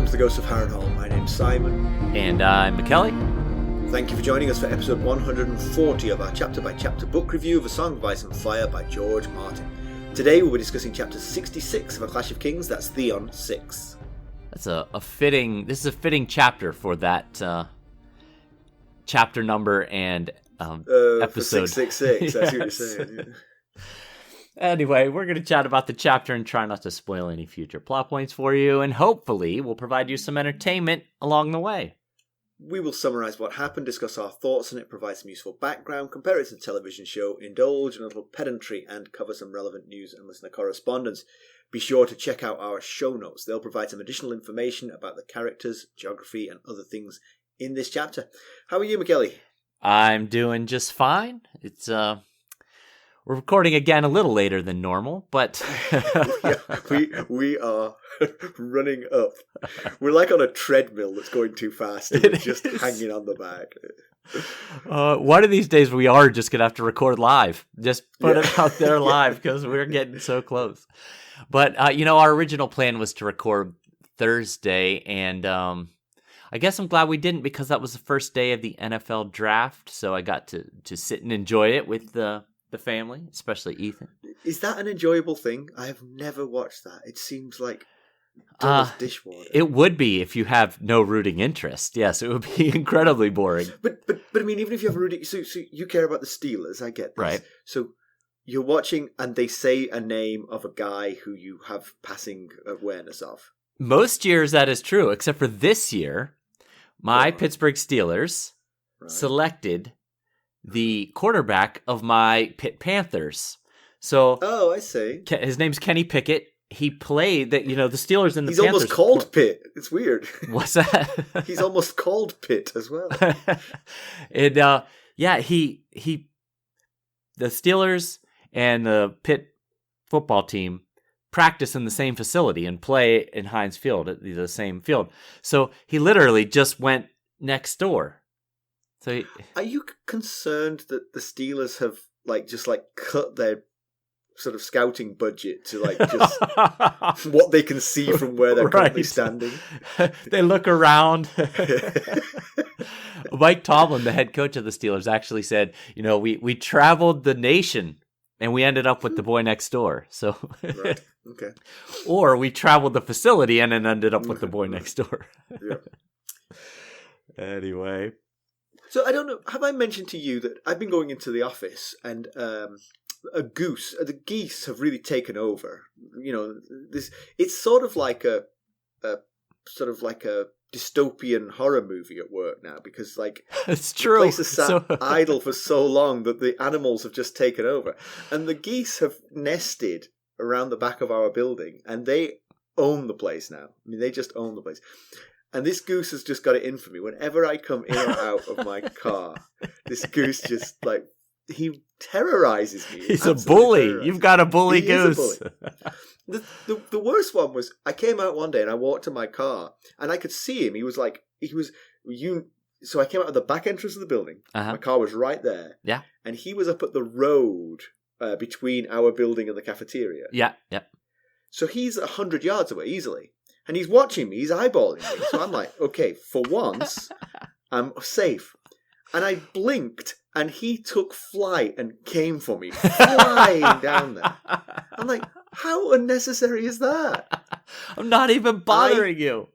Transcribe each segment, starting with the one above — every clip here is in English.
welcome to the Ghost of Harrenhal. My name's Simon. And I'm Mackelly. Thank you for joining us for episode 140 of our chapter-by-chapter book review of A Song of Ice and Fire by George Martin. Today we'll be discussing chapter 66 of A Clash of Kings, that's Theon 6. That's this is a fitting chapter for that chapter number and episode. 666, I see what you're saying. Yeah. Anyway, we're going to chat about the chapter and try not to spoil any future plot points for you, and hopefully we'll provide you some entertainment along the way. We will summarise what happened, discuss our thoughts on it, provide some useful background, compare it to the television show, indulge in a little pedantry, and cover some relevant news and listener correspondence. Be sure to check out our show notes. They'll provide some additional information about the characters, geography, and other things in this chapter. How are you, Mackelly? I'm doing just fine. We're recording again a little later than normal, but we are running up. We're like on a treadmill that's going too fast and we're just hanging on the back. One of these days we are just going to have to record live. Just put it out there live because we're getting so close. But, our original plan was to record Thursday, and I guess I'm glad we didn't because that was the first day of the NFL draft, so I got to sit and enjoy it with the family, especially Ethan. Is that an enjoyable thing? I have never watched that. It seems like dull as dishwater. It would be if you have no rooting interest. Yes, it would be incredibly boring. But I mean, even if you have a rooting, so you care about the Steelers, I get this. Right. So you're watching and they say a name of a guy who you have passing awareness of. Most years that is true, except for this year, my Pittsburgh Steelers selected the quarterback of my Pitt Panthers. So, I see. His name's Kenny Pickett. He played the Steelers and the He's Panthers. He's almost called Pitt. It's weird. What's that? He's almost called Pitt as well. And the Steelers and the Pitt football team practice in the same facility and play in Heinz Field, at the same field. So he literally just went next door. So are you concerned that the Steelers have just cut their sort of scouting budget to just what they can see from where they're currently standing? They look around. Mike Tomlin, the head coach of the Steelers, actually said, we traveled the nation and we ended up with the boy next door. So right. Okay. Or we traveled the facility and then ended up with the boy next door. Yeah. Anyway. So I don't know, have I mentioned to you that I've been going into the office and the geese have really taken over. It's sort of like a dystopian horror movie at work now because it's true. The place has sat idle for so long that the animals have just taken over. And the geese have nested around the back of our building and they own the place now. I mean, they just own the place. And this goose has just got it in for me. Whenever I come in or out of my car, this goose just he terrorizes me. He's a bully. You've got a bully goose. Is a bully. The worst one was I came out one day and I walked to my car and I could see him. So I came out of the back entrance of the building. Uh-huh. My car was right there. Yeah. And he was up at the road between our building and the cafeteria. Yeah. Yeah. So he's 100 yards away easily. And he's watching me, he's eyeballing me. So I'm like, okay, for once, I'm safe. And I blinked, and he took flight and came for me, flying down there. I'm like, how unnecessary is that? I'm not even bothering you.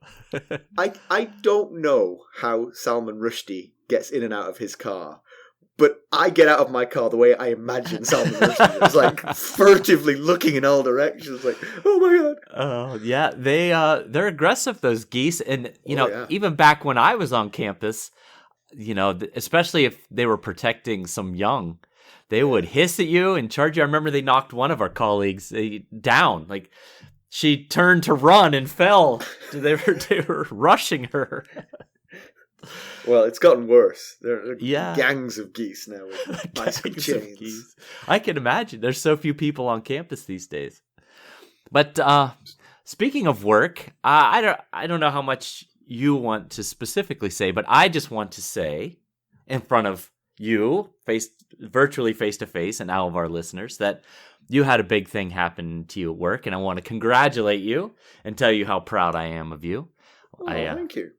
I don't know how Salman Rushdie gets in and out of his car. But I get out of my car the way I imagine Salman Rushdie. It's furtively looking in all directions, oh my god. Oh yeah, they're aggressive, those geese, and even back when I was on campus, especially if they were protecting some young, they would hiss at you and charge you. I remember they knocked one of our colleagues down. She turned to run and fell. They were rushing her. Well, it's gotten worse. There are gangs of geese now with bicycle chains. I can imagine. There's so few people on campus these days. But speaking of work, I don't know how much you want to specifically say, but I just want to say in front of you, virtually face to face, and all of our listeners, that you had a big thing happen to you at work, and I want to congratulate you and tell you how proud I am of you. Thank you.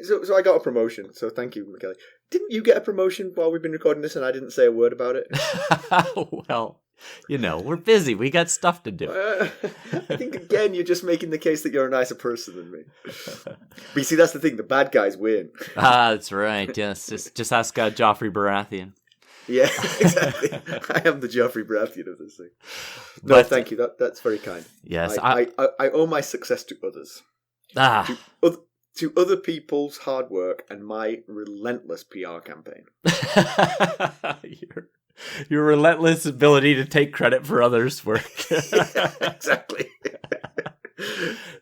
So I got a promotion, so thank you, Mackelly. Didn't you get a promotion while we've been recording this and I didn't say a word about it? Well, we're busy. We got stuff to do. I think, again, you're just making the case that you're a nicer person than me. But you see, that's the thing. The bad guys win. That's right. Yes. Just ask Joffrey Baratheon. Yeah, exactly. I am the Joffrey Baratheon of this thing. No, thank you. That's very kind. Yes. I owe my success to others. To other people's hard work and my relentless PR campaign. Your relentless ability to take credit for others' work. Yeah, exactly.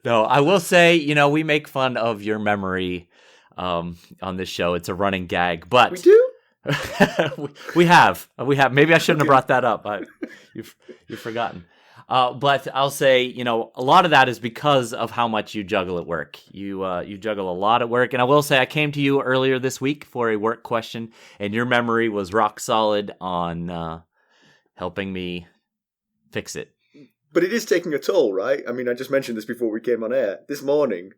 No, I will say, we make fun of your memory on this show. It's a running gag, but we do. we have. Maybe I shouldn't have brought that up. You've forgotten. But I'll say, a lot of that is because of how much you juggle at work. You juggle a lot at work. And I will say I came to you earlier this week for a work question, and your memory was rock solid on helping me fix it. But it is taking a toll, right? I mean, I just mentioned this before we came on air. This morning,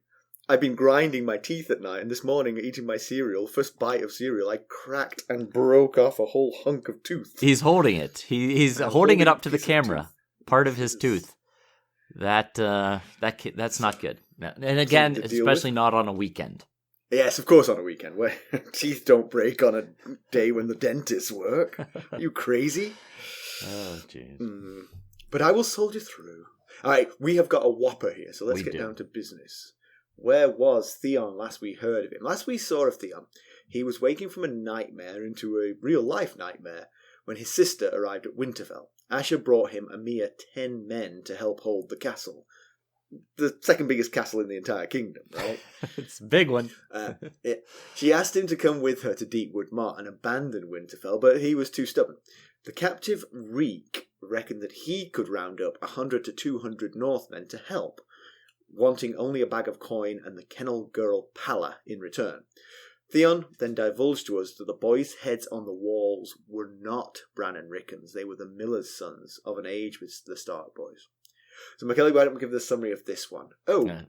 I've been grinding my teeth at night, and this morning, eating my cereal, first bite of cereal, I cracked and broke off a whole hunk of tooth. He's holding it. He's holding it up to the camera. Part of his tooth. That's not good. And again, especially not on a weekend. Yes, of course on a weekend where teeth don't break on a day when the dentists work. Are you crazy? Oh, jeez. But I will soldier through. All right, we have got a whopper here, so let's get down to business. Where was Theon last we heard of him? Last we saw of Theon, he was waking from a nightmare into a real-life nightmare when his sister arrived at Winterfell. Asha brought him a mere 10 men to help hold the castle. The second biggest castle in the entire kingdom, right? It's a big one. She asked him to come with her to Deepwood Motte and abandon Winterfell, but he was too stubborn. The captive Reek reckoned that he could round up 100 to 200 northmen to help, wanting only a bag of coin and the kennel girl Palla in return. Theon then divulged to us that the boys' heads on the walls were not Bran and Rickon's. They were the miller's sons, of an age with the Stark boys. So, Mackelly, why don't we give the summary of this one? Why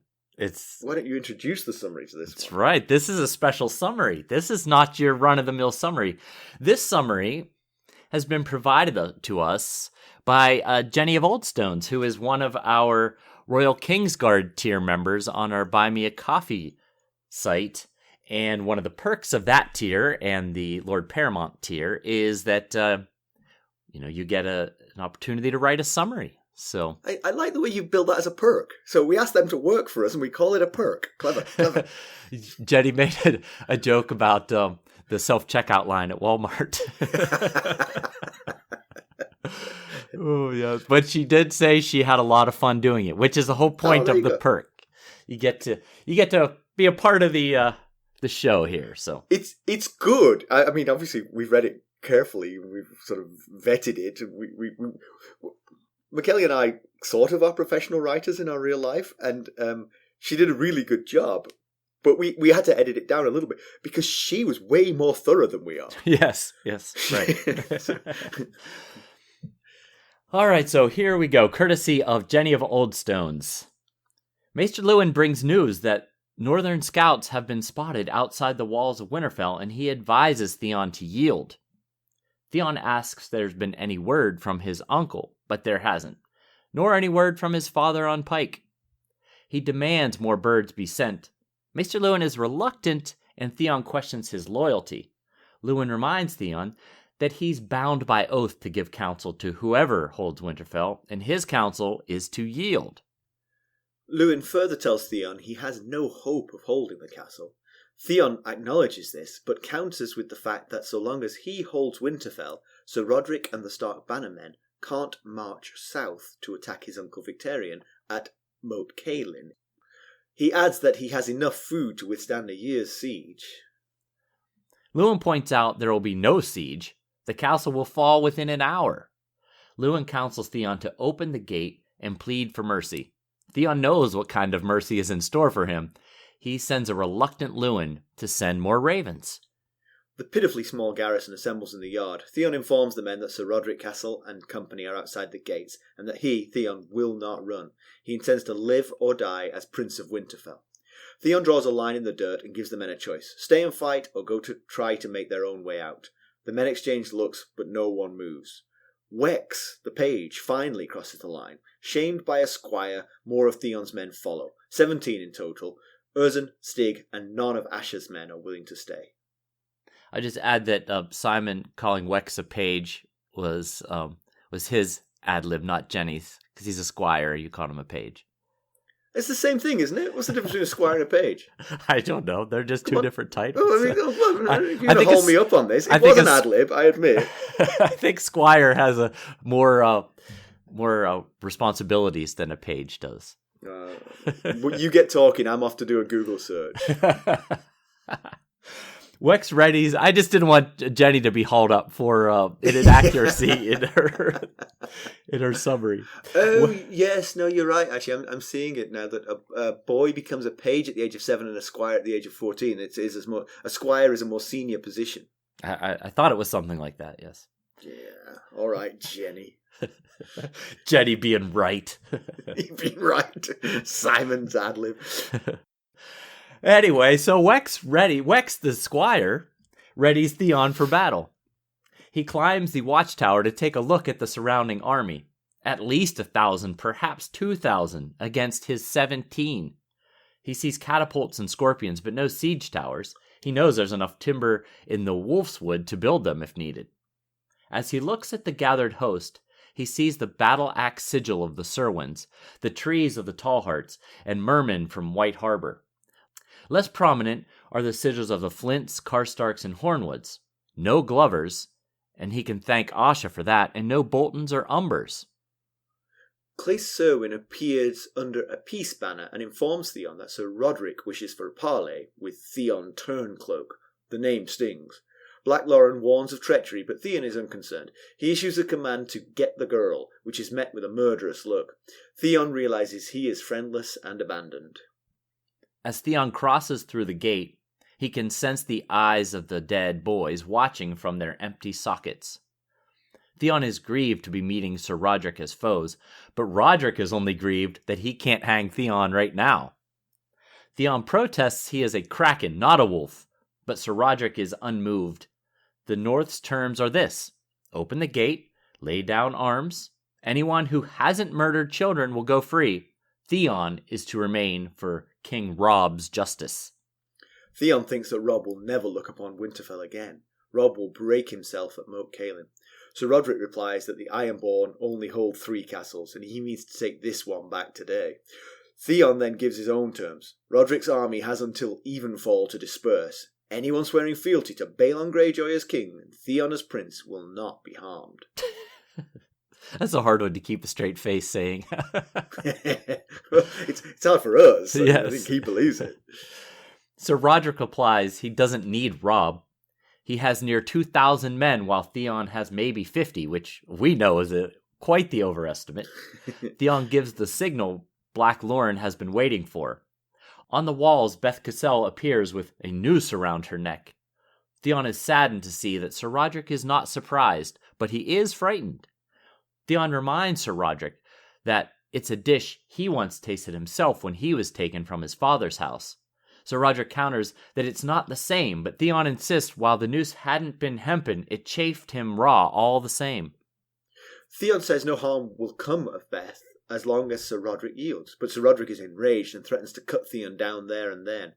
don't you introduce the summary to this one? That's right. This is a special summary. This is not your run-of-the-mill summary. This summary has been provided to us by Jenny of Oldstones, who is one of our Royal Kingsguard tier members on our Buy Me a Coffee site. And one of the perks of that tier and the Lord Paramount tier is that, you get an opportunity to write a summary. So I like the way you build that as a perk. So we ask them to work for us and we call it a perk. Clever. Jenny made a joke about the self-checkout line at Walmart. Oh, yeah. But she did say she had a lot of fun doing it, which is the whole point of the perk. You get to be a part of the show here. So it's good. I mean, obviously we've read it carefully. We've sort of vetted it. We Mackelly and I sort of are professional writers in our real life, and she did a really good job. But we had to edit it down a little bit because she was way more thorough than we are. Yes, right. All right, so here we go. Courtesy of Jenny of Oldstones. Maester Luwin brings news that northern scouts have been spotted outside the walls of Winterfell, and he advises Theon to yield. Theon asks if there's been any word from his uncle, but there hasn't, nor any word from his father on Pike. He demands more birds be sent. Maester Luwin is reluctant, and Theon questions his loyalty. Luwin reminds Theon that he's bound by oath to give counsel to whoever holds Winterfell, and his counsel is to yield. Luwin further tells Theon he has no hope of holding the castle. Theon acknowledges this, but counters with the fact that so long as he holds Winterfell, Sir Rodrik and the Stark bannermen can't march south to attack his uncle Victarion at Moat Cailin. He adds that he has enough food to withstand a year's siege. Luwin points out there will be no siege. The castle will fall within an hour. Luwin counsels Theon to open the gate and plead for mercy. Theon knows what kind of mercy is in store for him. He sends a reluctant Luwin to send more ravens. The pitifully small garrison assembles in the yard. Theon informs the men that Sir Rodrik Cassel and company are outside the gates, and that he, Theon, will not run. He intends to live or die as Prince of Winterfell. Theon draws a line in the dirt and gives the men a choice. Stay and fight or go to try to make their own way out. The men exchange looks, but no one moves. Wex, the page, finally crosses the line. Shamed by a squire, more of Theon's men follow. 17 in total. Urzen, Stig, and none of Asha's men are willing to stay. I just add that Simon calling Wex a page was his ad-lib, not Jenny's, because he's a squire. You called him a page. It's the same thing, isn't it? What's the difference between a squire and a page? I don't know. They're just two different titles. Oh, I mean, you're going to hold me up on this. It was an ad-lib, I admit. I think squire has a more responsibilities than a page does. You get talking, I'm off to do a Google search. Wex readies. I just didn't want Jenny to be hauled up for inaccuracy in her summary. Oh, yes. No, you're right. Actually, I'm seeing it now that a boy becomes a page at the age of 7 and a squire at the age of 14. A squire is a more senior position. I thought it was something like that, yes. Yeah. All right, Jenny. Jenny being right. Being right. Simon's ad-lib. Anyway, so Wex the squire, readies Theon for battle. He climbs the watchtower to take a look at the surrounding army. At least 1,000, perhaps 2,000, against his 17. He sees catapults and scorpions, but no siege towers. He knows there's enough timber in the wolf's wood to build them if needed. As he looks at the gathered host, he sees the battle-axe sigil of the Serwins, the trees of the Tallhearts, and mermen from White Harbor. Less prominent are the sigils of the Flints, Karstarks, and Hornwoods. No Glovers, and he can thank Asha for that, and no Boltons or Umbers. Claes Serwyn appears under a peace banner and informs Theon that Sir Rodrik wishes for a parley with Theon Turncloak. The name stings. Black Lauren warns of treachery, but Theon is unconcerned. He issues a command to get the girl, which is met with a murderous look. Theon realizes he is friendless and abandoned. As Theon crosses through the gate, he can sense the eyes of the dead boys watching from their empty sockets. Theon is grieved to be meeting Sir Rodrik as foes, but Rodrik is only grieved that he can't hang Theon right now. Theon protests he is a kraken, not a wolf, but Sir Rodrik is unmoved. The North's terms are this: open the gate, lay down arms. Anyone who hasn't murdered children will go free. Theon is to remain for King Robb's justice. Theon thinks that Robb will never look upon Winterfell again. Robb will break himself at Moat Cailin. Sir Rodrik replies that the Ironborn only hold 3 castles, and he means to take this one back today. Theon then gives his own terms. Rodrik's army has until evenfall to disperse. Anyone swearing fealty to Balon Greyjoy as king and Theon as prince will not be harmed. That's a hard one to keep a straight face saying. It's hard for us. Yes. I think he believes it. Sir Rodrik replies he doesn't need Robb. He has near 2,000 men, while Theon has maybe 50, which we know is quite the overestimate. Theon gives the signal Black Lauren has been waiting for. On the walls, Beth Cassel appears with a noose around her neck. Theon is saddened to see that Sir Rodrik is not surprised, but he is frightened. Theon reminds Sir Rodrik that it's a dish he once tasted himself when he was taken from his father's house. Sir Rodrik counters that it's not the same, but Theon insists while the noose hadn't been hempen, it chafed him raw all the same. Theon says no harm will come of Beth as long as Sir Rodrik yields, but Sir Rodrik is enraged and threatens to cut Theon down there and then.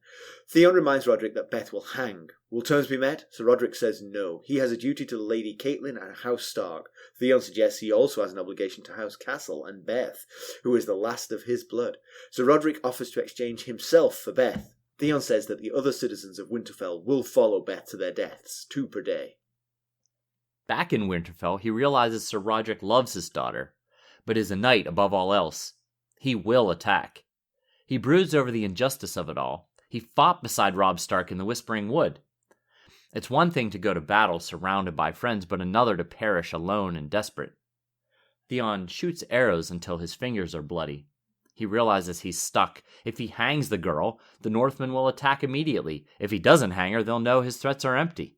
Theon reminds Rodrik that Beth will hang. Will terms be met? Sir Rodrik says no. He has a duty to Lady Catelyn and House Stark. Theon suggests he also has an obligation to House Cassel and Beth, who is the last of his blood. Sir Rodrik offers to exchange himself for Beth. Theon says that the other citizens of Winterfell will follow Beth to their deaths, 2 per day. Back in Winterfell, he realizes Sir Rodrik loves his daughter, but is a knight above all else. He will attack. He broods over the injustice of it all. He fought beside Robb Stark in the Whispering Wood. It's one thing to go to battle surrounded by friends, but another to perish alone and desperate. Theon shoots arrows until his fingers are bloody. He realizes he's stuck. If he hangs the girl, the Northmen will attack immediately. If he doesn't hang her, they'll know his threats are empty.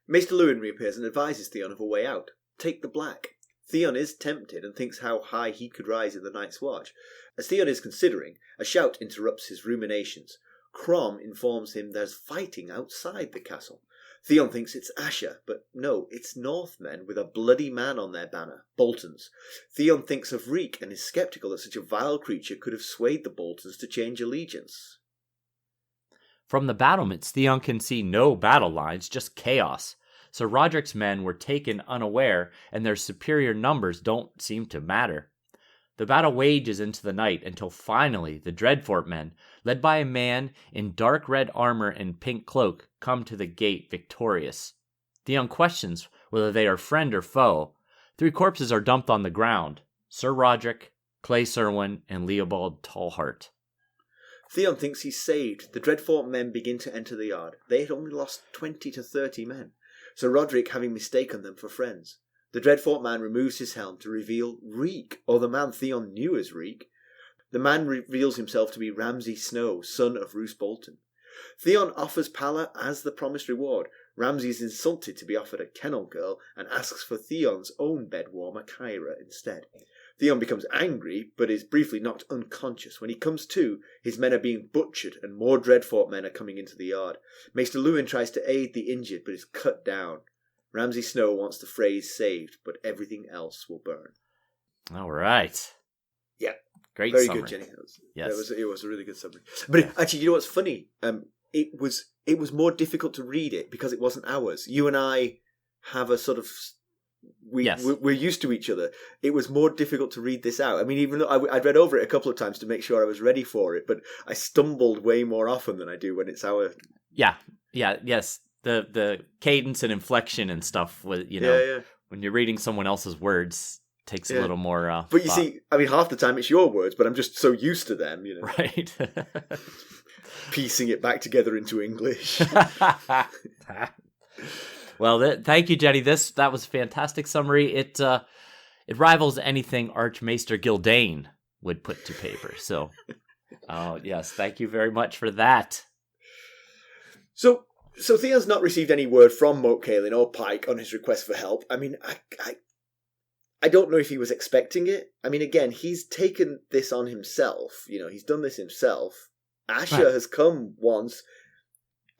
Maester Luwin reappears and advises Theon of a way out. Take the black. Theon is tempted and thinks how high he could rise in the Night's Watch. As Theon is considering, a shout interrupts his ruminations. Crom informs him there's fighting outside the castle. Theon thinks it's Asha, but no, it's northmen with a bloody man on their banner, Boltons. Theon thinks of Reek and is sceptical that such a vile creature could have swayed the Boltons to change allegiance. From the battlements, Theon can see no battle lines, just chaos. So Rodrik's men were taken unaware, and their superior numbers don't seem to matter. The battle wages into the night until finally the Dreadfort men, led by a man in dark red armor and pink cloak, come to the gate victorious. Theon questions whether they are friend or foe. 3 corpses are dumped on the ground: Sir Rodrik, Clay Serwyn, and Leopold Tallheart. Theon thinks he's saved. The Dreadfort men begin to enter the yard. They had only lost 20 to 30 men, Sir Rodrik having mistaken them for friends. The Dreadfort man removes his helm to reveal Reek, or the man Theon knew as Reek. The man reveals himself to be Ramsay Snow, son of Roose Bolton. Theon offers Palla as the promised reward. Ramsay is insulted to be offered a kennel girl and asks for Theon's own bedwarmer Kyra instead. Theon becomes angry, but is briefly knocked unconscious. When he comes to, his men are being butchered and more Dreadfort men are coming into the yard. Maester Luwin tries to aid the injured, but is cut down. Ramsay Snow wants the phrase saved, but everything else will burn. All right. Yeah. Great Very summary. good, Jenny. Yes. It was a really good summary. But actually, you know what's funny? It was more difficult to read it because it wasn't ours. You and I have a sort of... We're used to each other. It was more difficult to read this out. I mean, even though I'd read over it a couple of times to make sure I was ready for it, but I stumbled way more often than I do when it's our... Yes. The cadence and inflection and stuff, when you're reading someone else's words, takes a little more But you thought. see, I mean, half the time it's your words, but I'm just so used to them, Right. piecing it back together into English. Well, thank you, Jenny. That was a fantastic summary. It rivals anything Archmaester Gildane would put to paper. So, yes, thank you very much for that. So Theon's not received any word from Moat Cailin or Pike on his request for help. I mean, I don't know if he was expecting it. I mean, again, he's taken this on himself. He's done this himself. Asha has come once,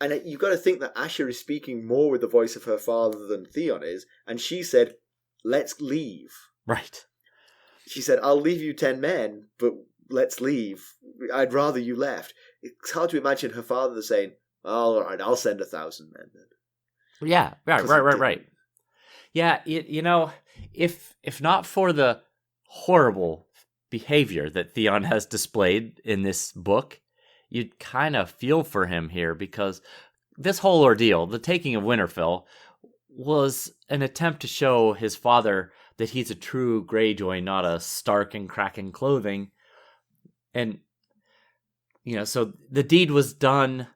and you've got to think that Asha is speaking more with the voice of her father than Theon is, and she said, "Let's leave." Right. She said, "I'll leave you 10 men, but let's leave. I'd rather you left." It's hard to imagine her father saying, "All right, I'll send 1,000 men then." Yeah, right. Yeah, if not for the horrible behavior that Theon has displayed in this book, you'd kind of feel for him here, because this whole ordeal, the taking of Winterfell, was an attempt to show his father that he's a true Greyjoy, not a Stark in cracking clothing. And, so the deed was done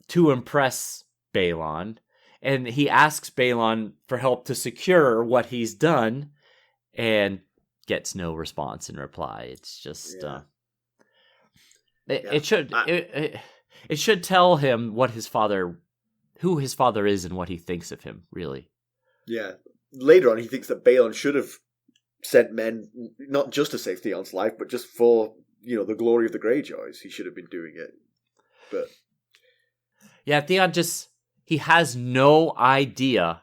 to impress Balon, and he asks Balon for help to secure what he's done, and gets no response in reply. It's just it should tell him who his father is and what he thinks of him, really. Yeah. Later on, he thinks that Balon should have sent men not just to save Theon's life, but just for the glory of the Greyjoys. He should have been doing it, but. Yeah, Theon he has no idea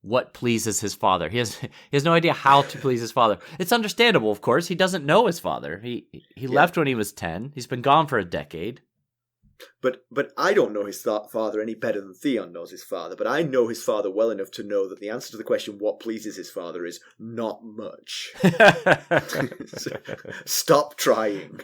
what pleases his father. He has no idea how to please his father. It's understandable, of course. He doesn't know his father. He left when he was 10. He's been gone for a decade. But I don't know his father any better than Theon knows his father. But I know his father well enough to know that the answer to the question, what pleases his father, is not much. Stop trying.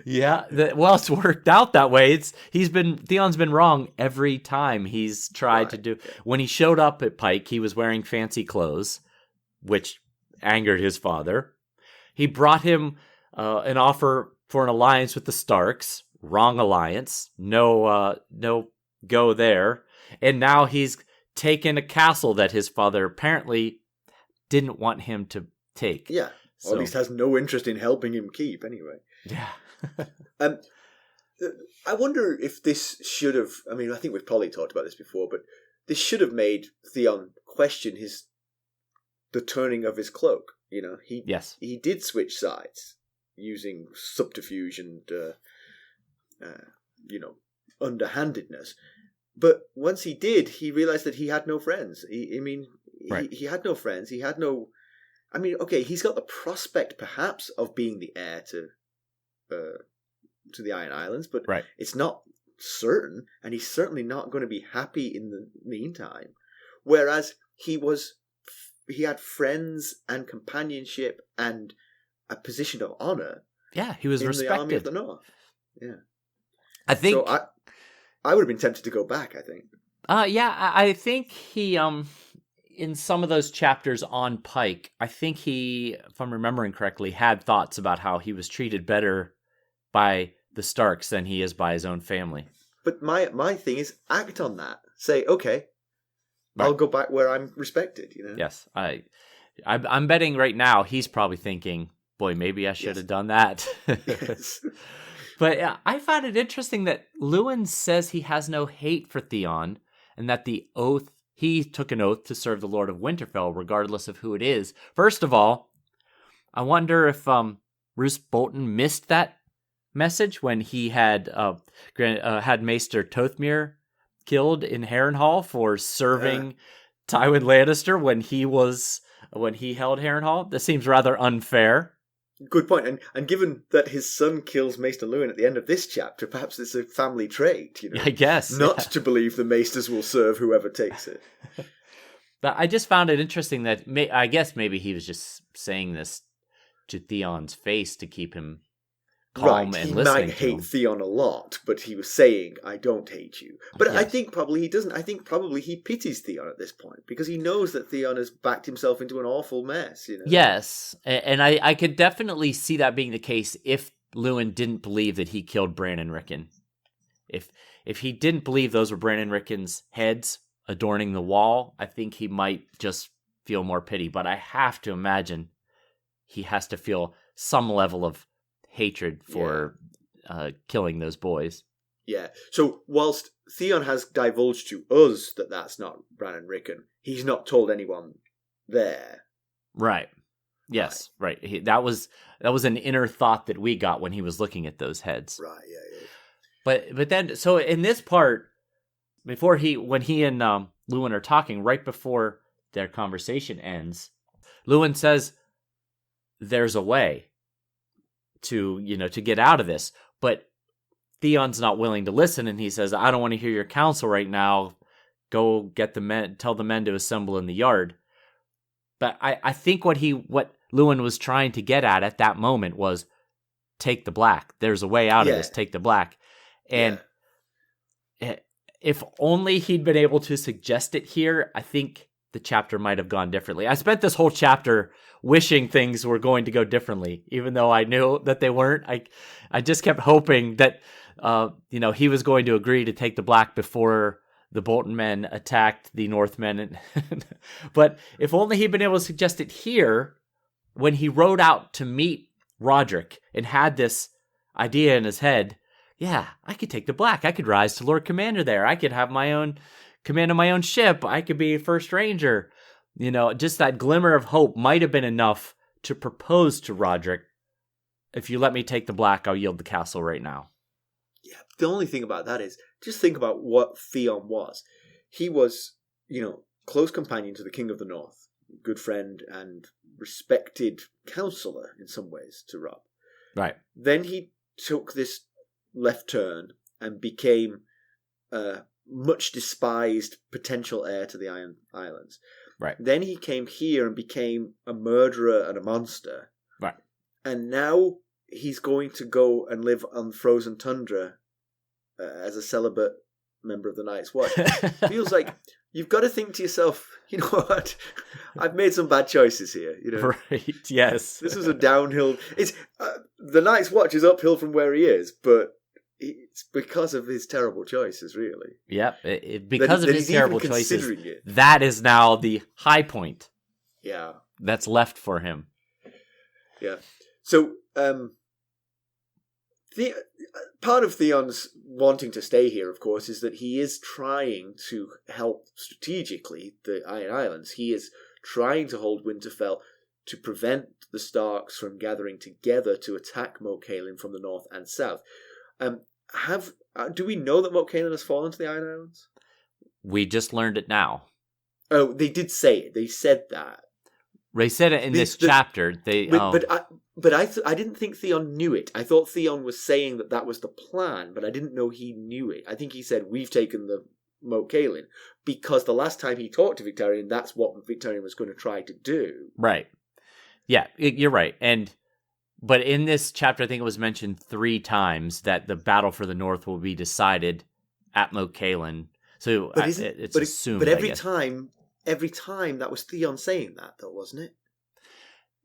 Yeah, it's worked out that way. Theon's been wrong every time he's tried to do. When he showed up at Pike, he was wearing fancy clothes, which angered his father. He brought him an offer for an alliance with the Starks. Wrong alliance. No go there. And now he's taken a castle that his father apparently didn't want him to take. Yeah, or at least has no interest in helping him keep anyway. Yeah. I wonder if this should have... I mean, I think we've probably talked about this before, but this should have made Theon question the turning of his cloak. He did switch sides using subterfuge and underhandedness. But once he did, he realized that he had no friends. Right. He had no friends. He had no. I mean, okay, he's got the prospect perhaps of being the heir to the Iron Islands, but Right. it's not certain, and he's certainly not going to be happy in the meantime. Whereas he had friends and companionship and a position of honor. Yeah, he was in respected. the Army of the North. Yeah, I think. So I would have been tempted to go back. I think. I think he in some of those chapters on Pike, I think he, if I'm remembering correctly, had thoughts about how he was treated better by the Starks than he is by his own family. But my thing is act on that. Say, okay, Right. I'll go back where I'm respected. Yes, I'm betting right now he's probably thinking, boy, maybe I should have done that. Yes. But I found it interesting that Luwin says he has no hate for Theon, and that he took an oath to serve the Lord of Winterfell, regardless of who it is. First of all, I wonder if Roose Bolton missed that message when he had Maester Tothmere killed in Harrenhal for serving Tywin Lannister when he held Harrenhal. This seems rather unfair. Good point. And given that his son kills Maester Luwin at the end of this chapter, perhaps it's a family trait, I guess. Not to believe the Maesters will serve whoever takes it. But I just found it interesting that I guess maybe he was just saying this to Theon's face to keep him calm and listening to him. He might hate Theon a lot, but he was saying, I don't hate you. But yes. I think probably he doesn't. I think probably he pities Theon at this point, because he knows that Theon has backed himself into an awful mess. Yes, and I could definitely see that being the case if Luwin didn't believe that he killed Bran and Rickon. If he didn't believe those were Bran and Rickon's heads adorning the wall, I think he might just feel more pity. But I have to imagine he has to feel some level of hatred for killing those boys. Yeah. So whilst Theon has divulged to us that that's not Bran and Rickon, he's not told anyone there. Right. Yes. Right. That was an inner thought that we got when he was looking at those heads. Right. Yeah. But then, so in this part, when he and Luwin are talking, right before their conversation ends, Luwin says, "There's a way to get out of this," but Theon's not willing to listen, and he says, "I don't want to hear your counsel right now. Go get the men, tell the men to assemble in the yard." But I think what Luwin was trying to get at that moment was, take the black. There's a way out of this. Take the black. And if only he'd been able to suggest it here, I think the chapter might have gone differently. I spent this whole chapter wishing things were going to go differently, even though I knew that they weren't. I just kept hoping that he was going to agree to take the black before the Bolton men attacked the Northmen. But if only he'd been able to suggest it here when he rode out to meet Rodrik and had this idea in his head. Yeah, I could take the black. I could rise to Lord Commander there. I could have my own command of my own ship. I could be first ranger. Just that glimmer of hope might have been enough to propose to Rodrik. If you let me take the black, I'll yield the castle right now. Yeah, the only thing about that is, just think about what Theon was. He was, close companion to the King of the North, good friend and respected counselor in some ways to Robb. Right. Then he took this left turn and became a much despised potential heir to the Iron Islands. Right. Then he came here and became a murderer and a monster. Right. And now he's going to go and live on frozen tundra as a celibate member of the Night's Watch. Feels like you've got to think to yourself, you know what? I've made some bad choices here. Right? Yes. This is a downhill. It's the Night's Watch is uphill from where he is, but it's because of his terrible choices, really. Yep. Because of his terrible choices, it. That is now the high point. Yeah. That's left for him. Yeah. So, part of Theon's wanting to stay here, of course, is that he is trying to help strategically the Iron Islands. He is trying to hold Winterfell to prevent the Starks from gathering together to attack Mackelly from the north and south. do we know that Moat Cailin has fallen to the Iron Islands? We just learned it now. Oh, they did say it. They said that. They said it in this chapter. But I didn't think Theon knew it. I thought Theon was saying that was the plan, but I didn't know he knew it. I think he said, we've taken the Moat Cailin, because the last time he talked to Victarion, that's what Victarion was going to try to do. Right. Yeah, you're right. But in this chapter, I think it was mentioned 3 times that the battle for the North will be decided at Moat Cailin. So it's assumed. But every time that was Theon saying that, though, wasn't it?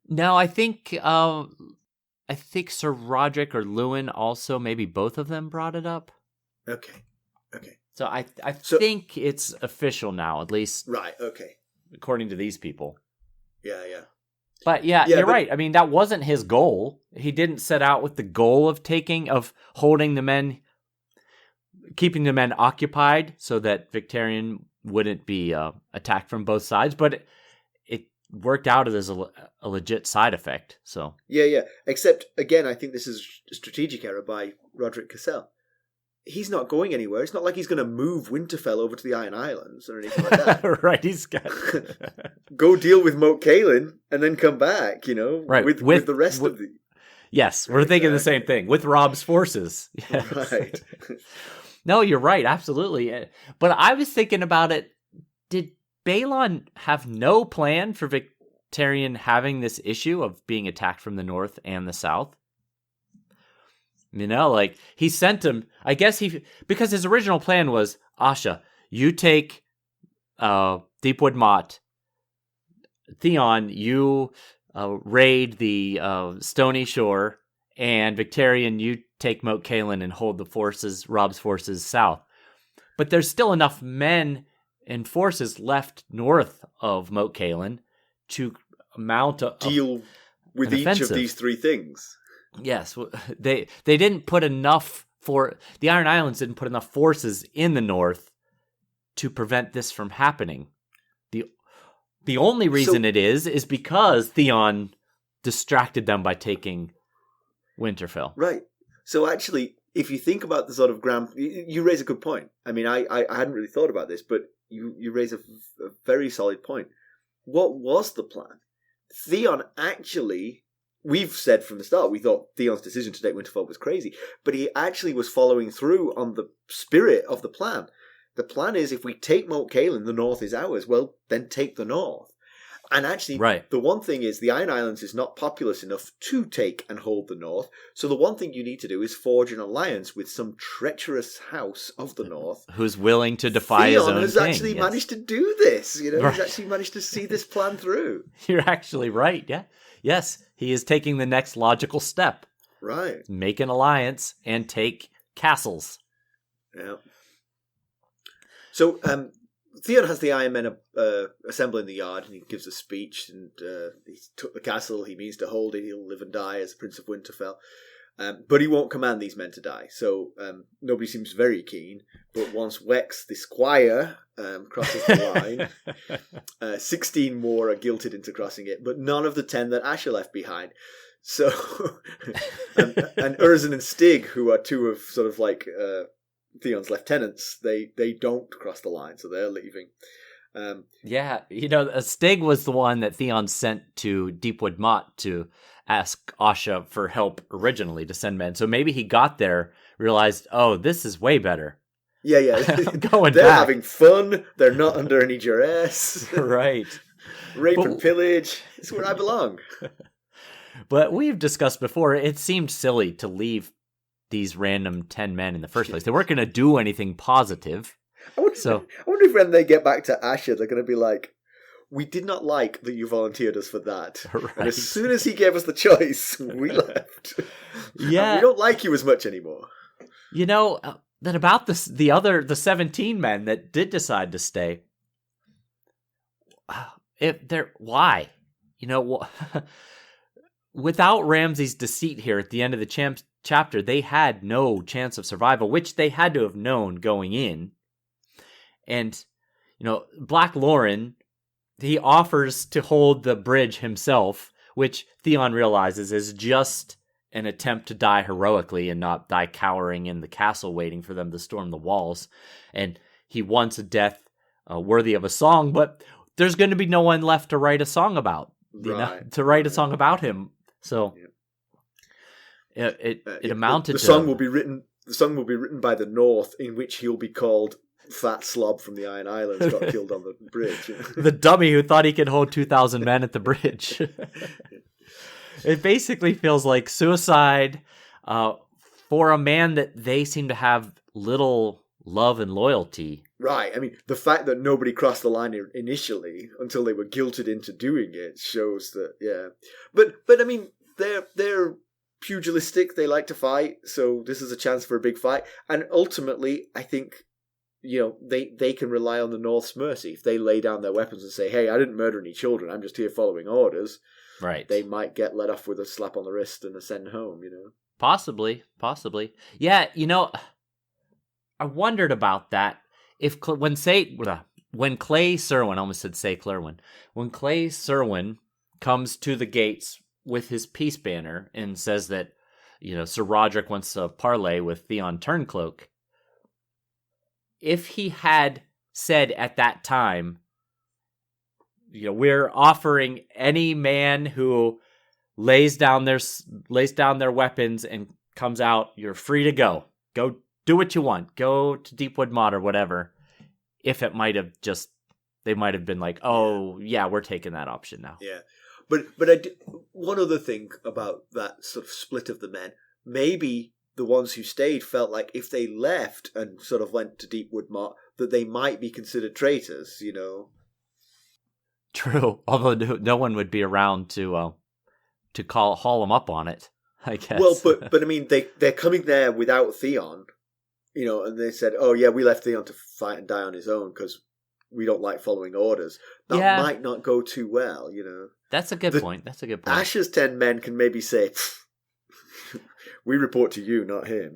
No, I think Sir Rodrik or Luwin also, maybe both of them brought it up. Okay. So I think it's official now, at least. Right. Okay. According to these people. Yeah. But you're right. I mean, that wasn't his goal. He didn't set out with the goal of holding the men, keeping the men occupied so that Victarion wouldn't be attacked from both sides. But it worked out as a legit side effect. So yeah. Except again, I think this is a strategic error by Rodrik Cassel. He's not going anywhere. It's not like he's going to move Winterfell over to the Iron Islands or anything like that. Right, he's got go deal with Moat Cailin and then come back. Right, with the rest of the. Yes, we're thinking the same thing with Robb's forces. Yes. Right. No, you're right, absolutely. But I was thinking about it. Did Balon have no plan for Victarion having this issue of being attacked from the north and the south? He sent him, I guess because his original plan was, Asha, you take Deepwood Motte. Theon, you raid the Stony Shore, and Victarion, you take Moat Cailin and hold Robb's forces south. But there's still enough men and forces left north of Moat Cailin to mount deal with each offensive. Of these 3 things. Yes, they didn't put enough the Iron Islands didn't put enough forces in the north to prevent this from happening. The only reason it is because Theon distracted them by taking Winterfell. Right. So actually, if you think about the sort of you raise a good point. I mean, I hadn't really thought about this, but you raise a very solid point. What was the plan? Theon actually. We've said from the start we thought Theon's decision to take Winterfell was crazy, but he actually was following through on the spirit of the plan. The plan is, if we take Moat Cailin, the north is ours. Well, then take the north. And actually, The one thing is, the Iron Islands is not populous enough to take and hold the north. So the one thing you need to do is forge an alliance with some treacherous house of the north, who's willing to defy his own king. Theon has actually managed to do this. He's actually managed to see this plan through. You're actually right. Yeah. Yes, he is taking the next logical step. Right. Make an alliance and take castles. Yeah. So Theon has the Iron Men assemble in the yard, and he gives a speech, and he took the castle, he means to hold it, he'll live and die as Prince of Winterfell. But he won't command these men to die, so nobody seems very keen. But once Wex, the squire, crosses the line, 16 more are guilted into crossing it, but none of the 10 that Asha left behind. So, and Urzin and Stig, who are 2 of sort of like Theon's lieutenants, they don't cross the line, so they're leaving. Stig was the one that Theon sent to Deepwood Motte to ask Asha for help originally to send men. So maybe he got there, realized, oh, this is way better. Yeah. They're having fun. They're not under any duress. Right. Rape and pillage. It's where I belong. But we've discussed before, it seemed silly to leave these random 10 men in the first place. They weren't going to do anything positive. I wonder if when they get back to Asha, they're going to be like, we did not like that you volunteered us for that. Right. And as soon as he gave us the choice, we left. Yeah. And we don't like you as much anymore. Then about the 17 men that did decide to stay, why? Without Ramsay's deceit here at the end of the chapter, they had no chance of survival, which they had to have known going in. And, Black Lauren, he offers to hold the bridge himself, which Theon realizes is just an attempt to die heroically and not die cowering in the castle waiting for them to storm the walls. And he wants a death worthy of a song, but there's going to be no one left to write a song about, to write a song about him. So it amounted the to... song will be written. The song will be written by the North, in which he'll be called Fat Slob from the Iron Islands got killed on the bridge. The dummy who thought he could hold 2,000 men at the bridge. It basically feels like suicide for a man that they seem to have little love and loyalty. Right. I mean, the fact that nobody crossed the line initially until they were guilted into doing it shows that, yeah. But I mean, they're pugilistic. They like to fight, so this is a chance for a big fight. And ultimately, I think, they can rely on the North's mercy. If they lay down their weapons and say, hey, I didn't murder any children, I'm just here following orders, right? They might get let off with a slap on the wrist and a send home, Possibly. Yeah, I wondered about that. When Clay Serwyn, I almost said Say Clerwyn, when Clay Serwyn comes to the gates with his peace banner and says that, Sir Rodrik wants to parlay with Theon Turncloak, if he had said at that time, we're offering any man who lays down their weapons and comes out, you're free to go do what you want, go to Deepwood Motte or whatever. If it might have they might have been like, oh yeah, we're taking that option now. Yeah. But one other thing about that sort of split of the men, maybe the ones who stayed felt like if they left and sort of went to Deepwood Motte, that they might be considered traitors, True, although no one would be around to haul them up on it, I guess. Well, but I mean, they're coming there without Theon, and they said, oh yeah, we left Theon to fight and die on his own because we don't like following orders. That might not go too well, That's a good point. Asha's 10 men can maybe say, we report to you, not him,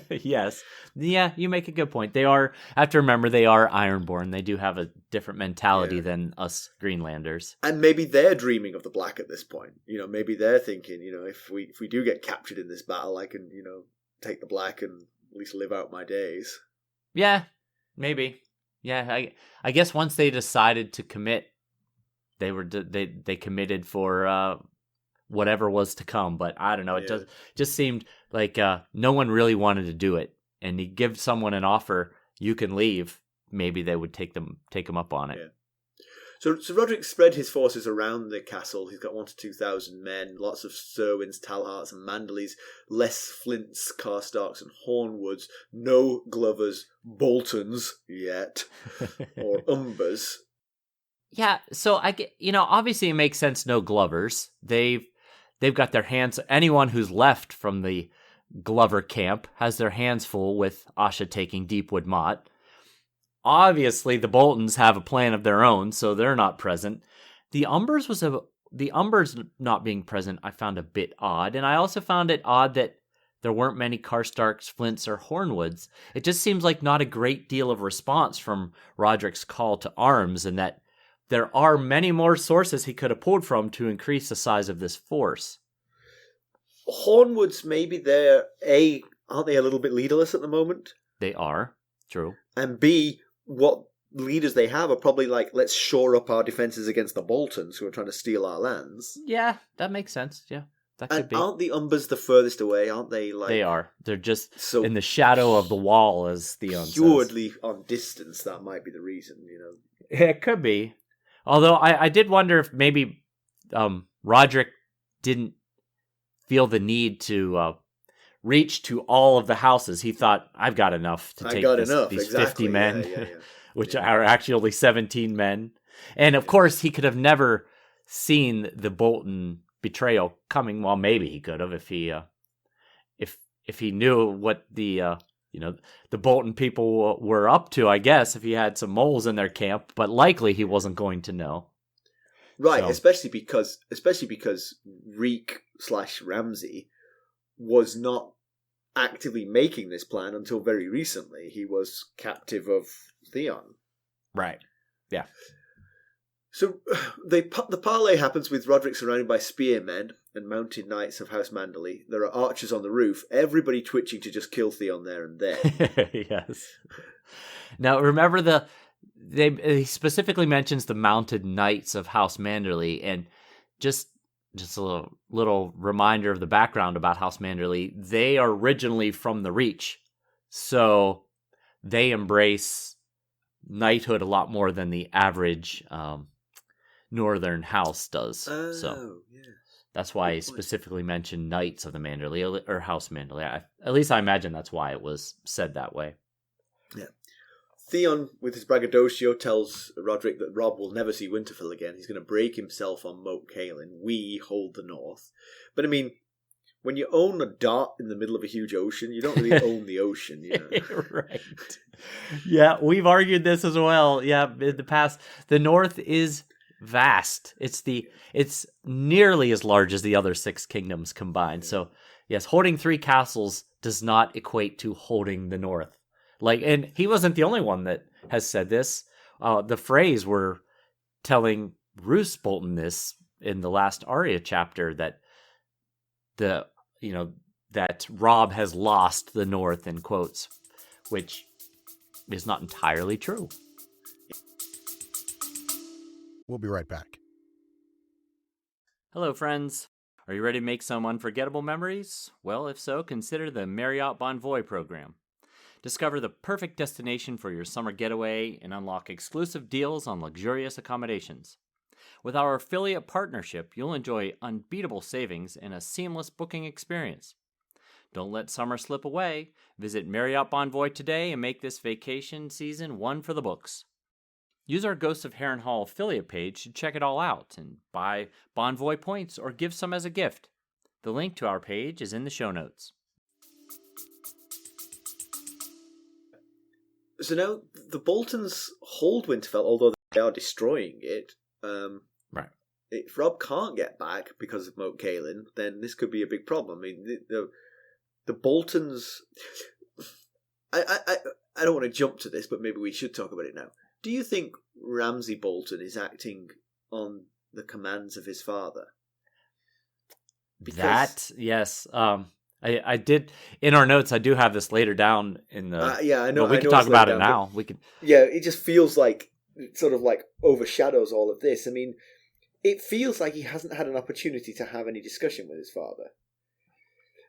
Yes. Yeah, you make a good point. They are, I have to remember, they are ironborn. They do have a different mentality than us Greenlanders. And maybe they're dreaming of the Black at this point. Maybe they're thinking, if we do get captured in this battle, I can, take the Black and at least live out my days. Yeah, maybe. Yeah, I guess once they decided to commit, they committed for whatever was to come. But I don't know. It just seemed like no one really wanted to do it. And you give someone an offer, you can leave. Maybe they would take them up on it. Yeah. So Rodrik spread his forces around the castle. He's got 1,000 to 2,000 men, lots of Serwyns, Talharts, and Manderleys, less Flints, Karstarks, and Hornwoods, no Glovers, Boltons yet, or Umbers. Yeah, so I get, obviously it makes sense. No Glovers. They've got their hands. Anyone who's left from the Glover camp has their hands full with Asha taking Deepwood Motte. Obviously, the Boltons have a plan of their own, so they're not present. The Umbers not being present, I found a bit odd, and I also found it odd that there weren't many Karstarks, Flints, or Hornwoods. It just seems like not a great deal of response from Rodrik's call to arms, and that there are many more sources he could have pulled from to increase the size of this force. Hornwoods, maybe aren't they a little bit leaderless at the moment? They are, true. And B, what leaders they have are probably like, let's shore up our defenses against the Boltons who are trying to steal our lands. Yeah, that makes sense. Yeah, that could be. Aren't the Umbers the furthest away? Aren't they? They are. They're just in the shadow of the wall, as Theon says. Purely on distance, that might be the reason. It could be. Although I did wonder if maybe Rodrik didn't feel the need to reach to all of the houses. He thought, I've got enough to take these 50 men, which are actually only 17 men. And of course, he could have never seen the Bolton betrayal coming. Well, maybe he could have if he knew what the Bolton people were up to, I guess, if he had some moles in their camp. But likely he wasn't going to know. Right, so. especially because Reek / Ramsay was not actively making this plan until very recently. He was captive of Theon. Right. Yeah. So the parlay happens with Rodrik surrounded by spearmen and mounted knights of House Mackelly. There are archers on the roof, everybody twitching to just kill Theon there and then. Yes. Now, remember he specifically mentions the mounted knights of House Manderley, and just a little reminder of the background about House Manderley. They are originally from the Reach, so they embrace knighthood a lot more than the average northern house does. So yeah. That's why I specifically mentioned Knights of the Manderley, or House Manderley. At least I imagine that's why it was said that way. Yeah. Theon, with his braggadocio, tells Rodrik that Robb will never see Winterfell again. He's going to break himself on Moat Cailin. We hold the north. But I mean, when you own a dot in the middle of a huge ocean, you don't really own the ocean, you know? Right. Yeah, we've argued this as well. Yeah, in the past, the north is vast. It's nearly as large as the other 6 kingdoms combined. Yeah. So, yes, holding 3 castles does not equate to holding the north. And he wasn't the only one that has said this. The phrase we're telling Roose Bolton this in the last Arya chapter, that that Robb has lost the north, in quotes, which is not entirely true. We'll be right back. Hello, friends. Are you ready to make some unforgettable memories? Well, if so, consider the Marriott Bonvoy program. Discover the perfect destination for your summer getaway and unlock exclusive deals on luxurious accommodations. With our affiliate partnership, you'll enjoy unbeatable savings and a seamless booking experience. Don't let summer slip away. Visit Marriott Bonvoy today and make this vacation season one for the books. Use our Ghosts of Harrenhal affiliate page to check it all out and buy Bonvoy points or give some as a gift. The link to our page is in the show notes. So now the Boltons hold Winterfell, although they are destroying it. Right. If Robb can't get back because of Moat Cailin, then this could be a big problem. I mean, the Boltons. I don't want to jump to this, but maybe we should talk about it now. Do you think Ramsay Bolton is acting on the commands of his father? Yes. I did in our notes. I do have this later down in the. Yeah, I know. But we can talk about it now. We can. Yeah, it just feels like it sort of like overshadows all of this. I mean, it feels like he hasn't had an opportunity to have any discussion with his father.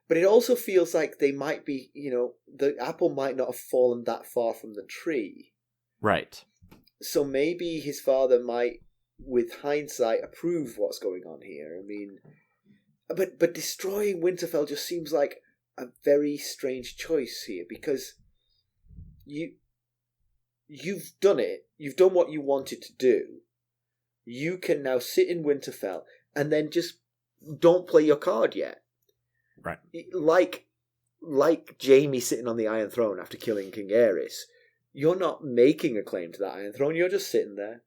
But it also feels like they might be, the apple might not have fallen that far from the tree. Right. So maybe his father might, with hindsight, approve what's going on here. I mean, but destroying Winterfell just seems like a very strange choice here, because you've done it. You've done what you wanted to do. You can now sit in Winterfell and then just don't play your card yet. Right. Like Jaime sitting on the Iron Throne after killing King Aerys. You're not making a claim to that Iron Throne. You're just sitting there.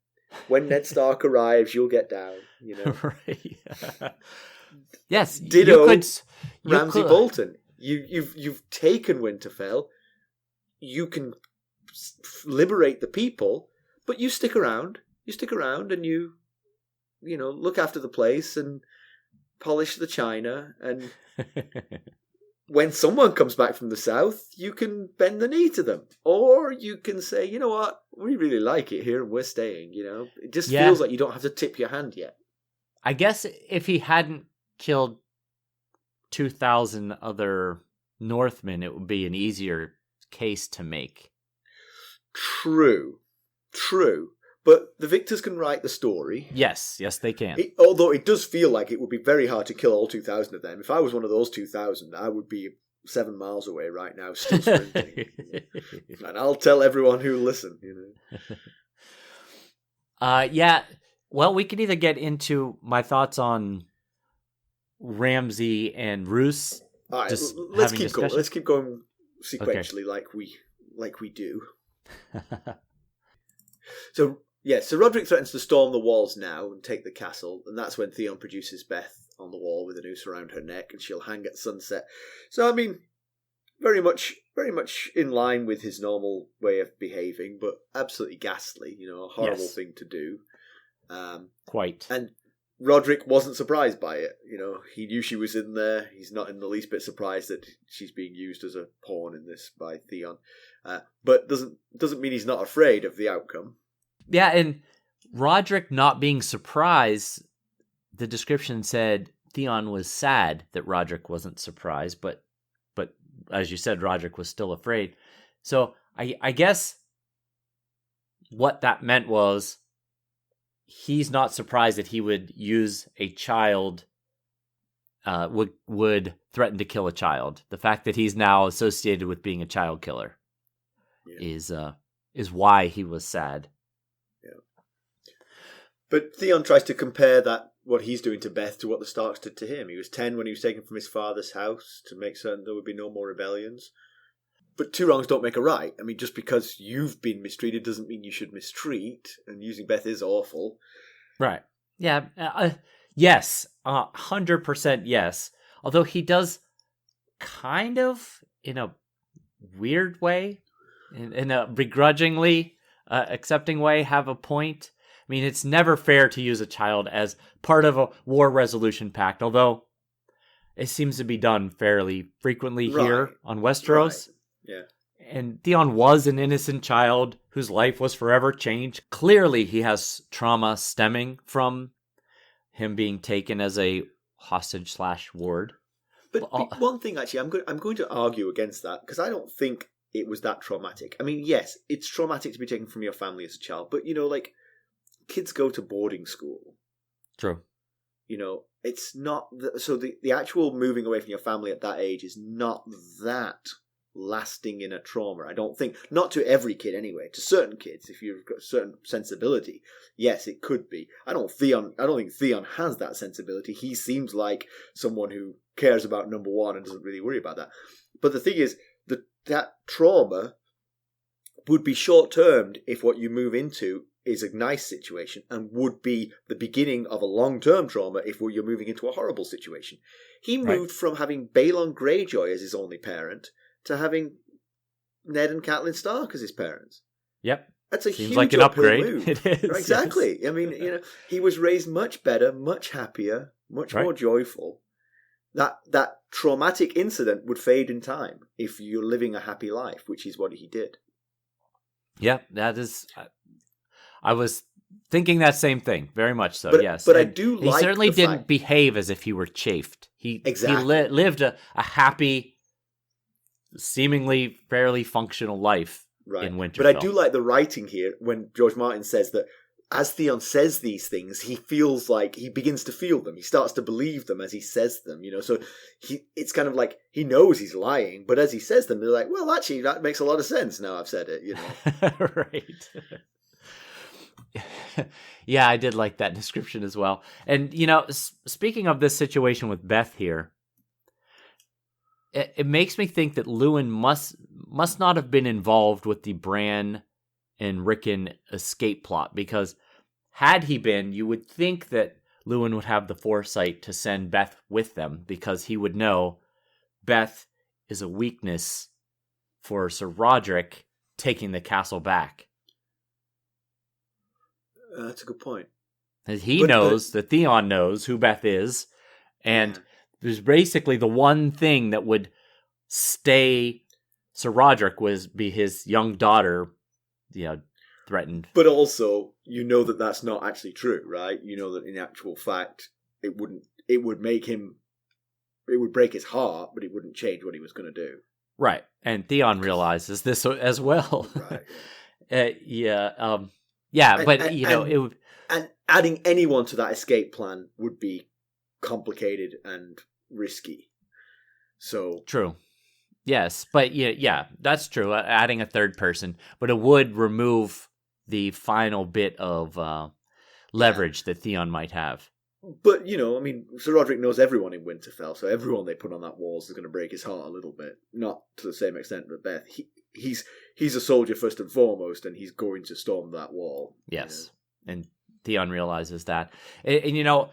When Ned Stark arrives, you'll get down. Right. Yes. Ditto. Ramsay Bolton. You've taken Winterfell. You can liberate the people, but you stick around. You stick around and you look after the place and polish the china, and when someone comes back from the south, you can bend the knee to them. Or you can say, you know what, we really like it here and we're staying, It just feels like you don't have to tip your hand yet. I guess if he hadn't killed 2,000 other Northmen, it would be an easier case to make. True. But the victors can write the story. Yes, they can. Although it does feel like it would be very hard to kill all 2,000 of them. If I was one of those 2,000, I would be 7 miles away right now, still sprinting. And I'll tell everyone who listen. Yeah. Well, we can either get into my thoughts on Ramsay and Roose. All right, let's keep going. Let's keep going sequentially, okay. like we do. So Rodrik threatens to storm the walls now and take the castle, and that's when Theon produces Beth on the wall with a noose around her neck, and she'll hang at sunset. So, I mean, very much in line with his normal way of behaving, but absolutely ghastly, a horrible thing to do. Quite. And Rodrik wasn't surprised by it. He knew she was in there. He's not in the least bit surprised that she's being used as a pawn in this by Theon. But doesn't mean he's not afraid of the outcome. Yeah, and Rodrik not being surprised, the description said Theon was sad that Rodrik wasn't surprised, but as you said, Rodrik was still afraid. So I guess what that meant was he's not surprised that he would use a child, would threaten to kill a child. The fact that he's now associated with being a child killer is why he was sad. Yeah. But Theon tries to compare what he's doing to Beth to what the Starks did to him. He was 10 when he was taken from his father's house to make certain there would be no more rebellions. But two wrongs don't make a right. I mean, just because you've been mistreated doesn't mean you should mistreat. And using Beth is awful. Right. Yeah. Yes. 100% yes. Although he does kind of, in a weird way, in a begrudgingly accepting way, have a point. I mean, it's never fair to use a child as part of a war resolution pact, although it seems to be done fairly frequently here on Westeros. Right. Yeah. And Theon was an innocent child whose life was forever changed. Clearly, he has trauma stemming from him being taken as a hostage/ward. But one thing, actually, I'm going to argue against that, because I don't think it was that traumatic. I mean, yes, it's traumatic to be taken from your family as a child, but, kids go to boarding school. True. It's not... So the actual moving away from your family at that age is not that lasting in a trauma, I don't think. Not to every kid anyway. To certain kids, if you've got a certain sensibility, yes, it could be. I don't think Theon has that sensibility. He seems like someone who cares about number one and doesn't really worry about that. But the thing is, that trauma would be short-termed if what you move into is a nice situation, and would be the beginning of a long-term trauma if you're moving into a horrible situation. He moved from having Balon Greyjoy as his only parent to having Ned and Catelyn Stark as his parents. Yep. That's a Seems huge like an upgrade. move. It is. Exactly. Yes. I mean, he was raised much better, much happier, much more joyful. That traumatic incident would fade in time if you're living a happy life, which is what he did. Yeah, that is... I was thinking that same thing, very much so, yes. But and I do he like certainly the didn't fact... behave as if he were chafed. He lived a happy, seemingly fairly functional life in Winterfell. But I do like the writing here when George Martin says that as Theon says these things, he feels like he begins to feel them. He starts to believe them as he says them, So it's kind of like he knows he's lying, but as he says them, they're like, well, actually, that makes a lot of sense now I've said it, Right. Yeah, I did like that description as well. And, speaking of this situation with Beth here, it makes me think that Luwin must not have been involved with the Bran and Rickon escape plot, because had he been, you would think that Luwin would have the foresight to send Beth with them, because he would know Beth is a weakness for Sir Rodrik taking the castle back. That's a good point. He knows that Theon knows who Beth is, and there's basically the one thing that would stay Sir Rodrik would be his young daughter, threatened. But also, that that's not actually true, right? That in actual fact, it would break his heart, but it wouldn't change what he was going to do. Right, and Theon realizes this as well. Right. It would... And adding anyone to that escape plan would be complicated and risky. So true. Yes, but yeah, that's true. Adding a third person, but it would remove the final bit of leverage that Theon might have. But, Sir Rodrik knows everyone in Winterfell, so everyone they put on that wall is going to break his heart a little bit. Not to the same extent that Beth. He's a soldier first and foremost, and he's going to storm that wall. Yes, and Theon realizes that. And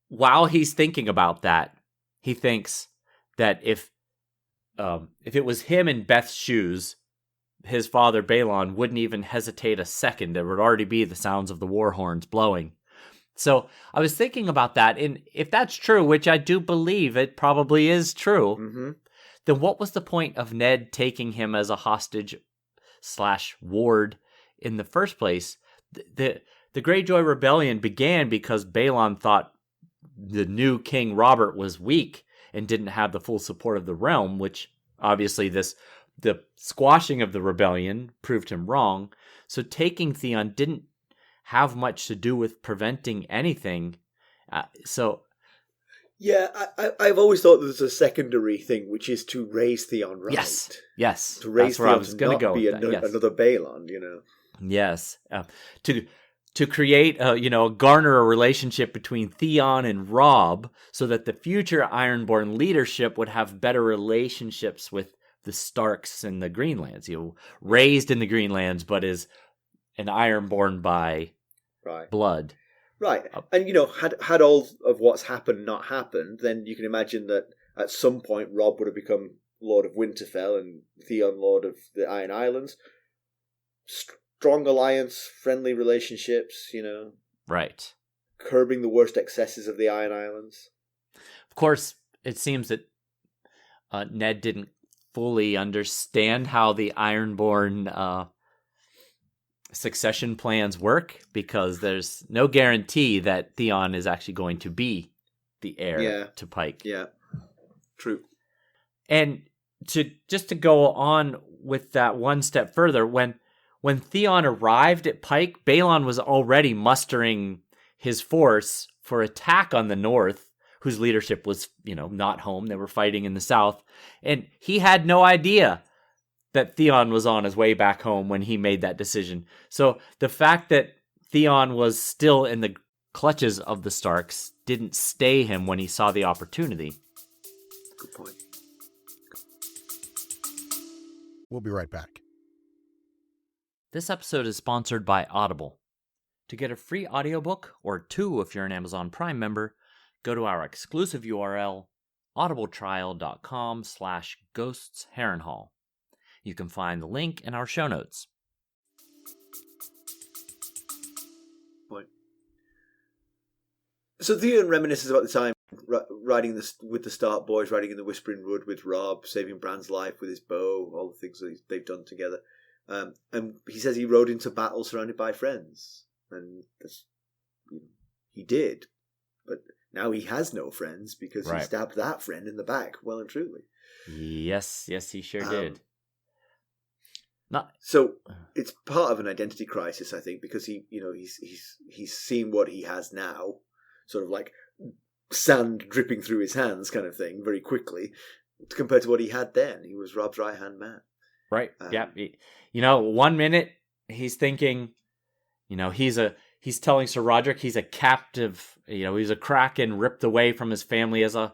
while he's thinking about that, he thinks that if it was him in Beth's shoes, his father Balon wouldn't even hesitate a second. There would already be the sounds of the war horns blowing. So I was thinking about that, and if that's true, which I do believe it probably is true, then what was the point of Ned taking him as a hostage / ward in the first place? The Greyjoy rebellion began because Balon thought the new King Robert was weak and didn't have the full support of the realm, which obviously the squashing of the rebellion proved him wrong. So taking Theon didn't have much to do with preventing anything. Yeah, I've always thought there's a secondary thing, which is to raise Theon right. Yes. To raise That's where I Theon was to going to not go be with that. Yes. another Balon, Yes. To create, garner a relationship between Theon and Robb so that the future Ironborn leadership would have better relationships with the Starks and the Greenlands. Raised in the Greenlands, but is an Ironborn by blood. Right. And, had all of what's happened not happened, then you can imagine that at some point Robb would have become Lord of Winterfell and Theon Lord of the Iron Islands. Strong alliance, friendly relationships, Right. Curbing the worst excesses of the Iron Islands. Of course, it seems that Ned didn't fully understand how the Ironborn succession plans work, because there's no guarantee that Theon is actually going to be the heir to Pike. Yeah, true. And to go on with that one step further, when Theon arrived at Pike, Balon was already mustering his force for attack on the north, whose leadership was, not home. They were fighting in the south. And he had no idea that Theon was on his way back home when he made that decision. So the fact that Theon was still in the clutches of the Starks didn't stay him when he saw the opportunity. Good point. We'll be right back. This episode is sponsored by Audible. To get a free audiobook, or 2 if you're an Amazon Prime member, go to our exclusive URL, audibletrial.com/ghostsharrenhal. You can find the link in our show notes. Point. So Theon reminisces about the time riding with the Stark boys, riding in the Whispering Wood with Robb, saving Bran's life with his bow, all the things that they've done together. And he says he rode into battle surrounded by friends. And he did. But now he has no friends because he stabbed that friend in the back, well and truly. Yes, he sure did. So it's part of an identity crisis, I think, because he's seen what he has now, sort of like sand dripping through his hands kind of thing, very quickly, compared to what he had then. He was Robb's right-hand man. Right. Yeah. 1 minute he's thinking, he's telling Sir Rodrik he's a captive, he's a kraken ripped away from his family as a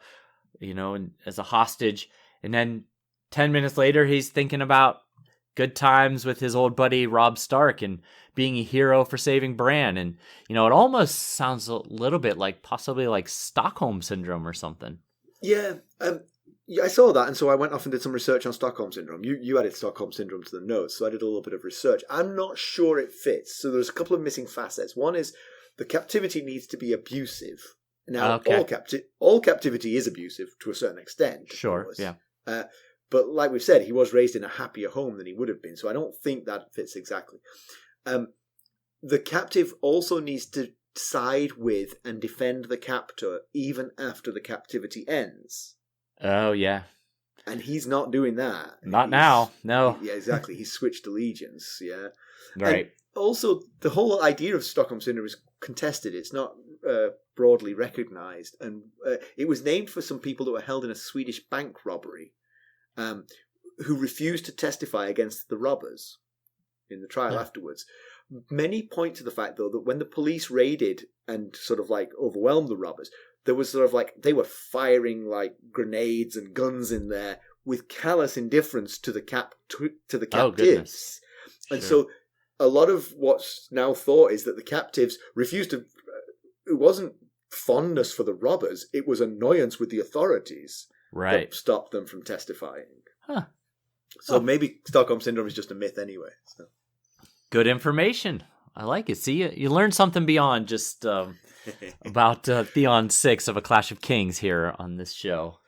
hostage. And then 10 minutes later, he's thinking about good times with his old buddy Robb Stark and being a hero for saving Bran. And, it almost sounds a little bit like possibly like Stockholm Syndrome or something. Yeah. I saw that, and so I went off and did some research on Stockholm Syndrome. You added Stockholm Syndrome to the notes, so I did a little bit of research. I'm not sure it fits. So there's a couple of missing facets. One is the captivity needs to be abusive. Now, all captivity is abusive to a certain extent. Sure, yeah. But like we've said, he was raised in a happier home than he would have been, so I don't think that fits exactly. The captive also needs to side with and defend the captor even after the captivity ends. Oh, yeah. And he's not doing that. Not now, no. Yeah, exactly. He's switched allegiance, yeah. Right. And also, the whole idea of Stockholm Syndrome is contested. It's not broadly recognised. And it was named for some people that were held in a Swedish bank robbery who refused to testify against the robbers in the trial afterwards. Many point to the fact, though, that when the police raided and sort of like overwhelmed the robbers, there was sort of like they were firing like grenades and guns in there with callous indifference to the captives. Oh, goodness. And so a lot of what's now thought is that the captives refused to. It wasn't fondness for the robbers; it was annoyance with the authorities that stopped them from testifying. Huh. So maybe Stockholm Syndrome is just a myth anyway. So. Good information. I like it. See, you learn something beyond just about Theon 6 of A Clash of Kings here on this show.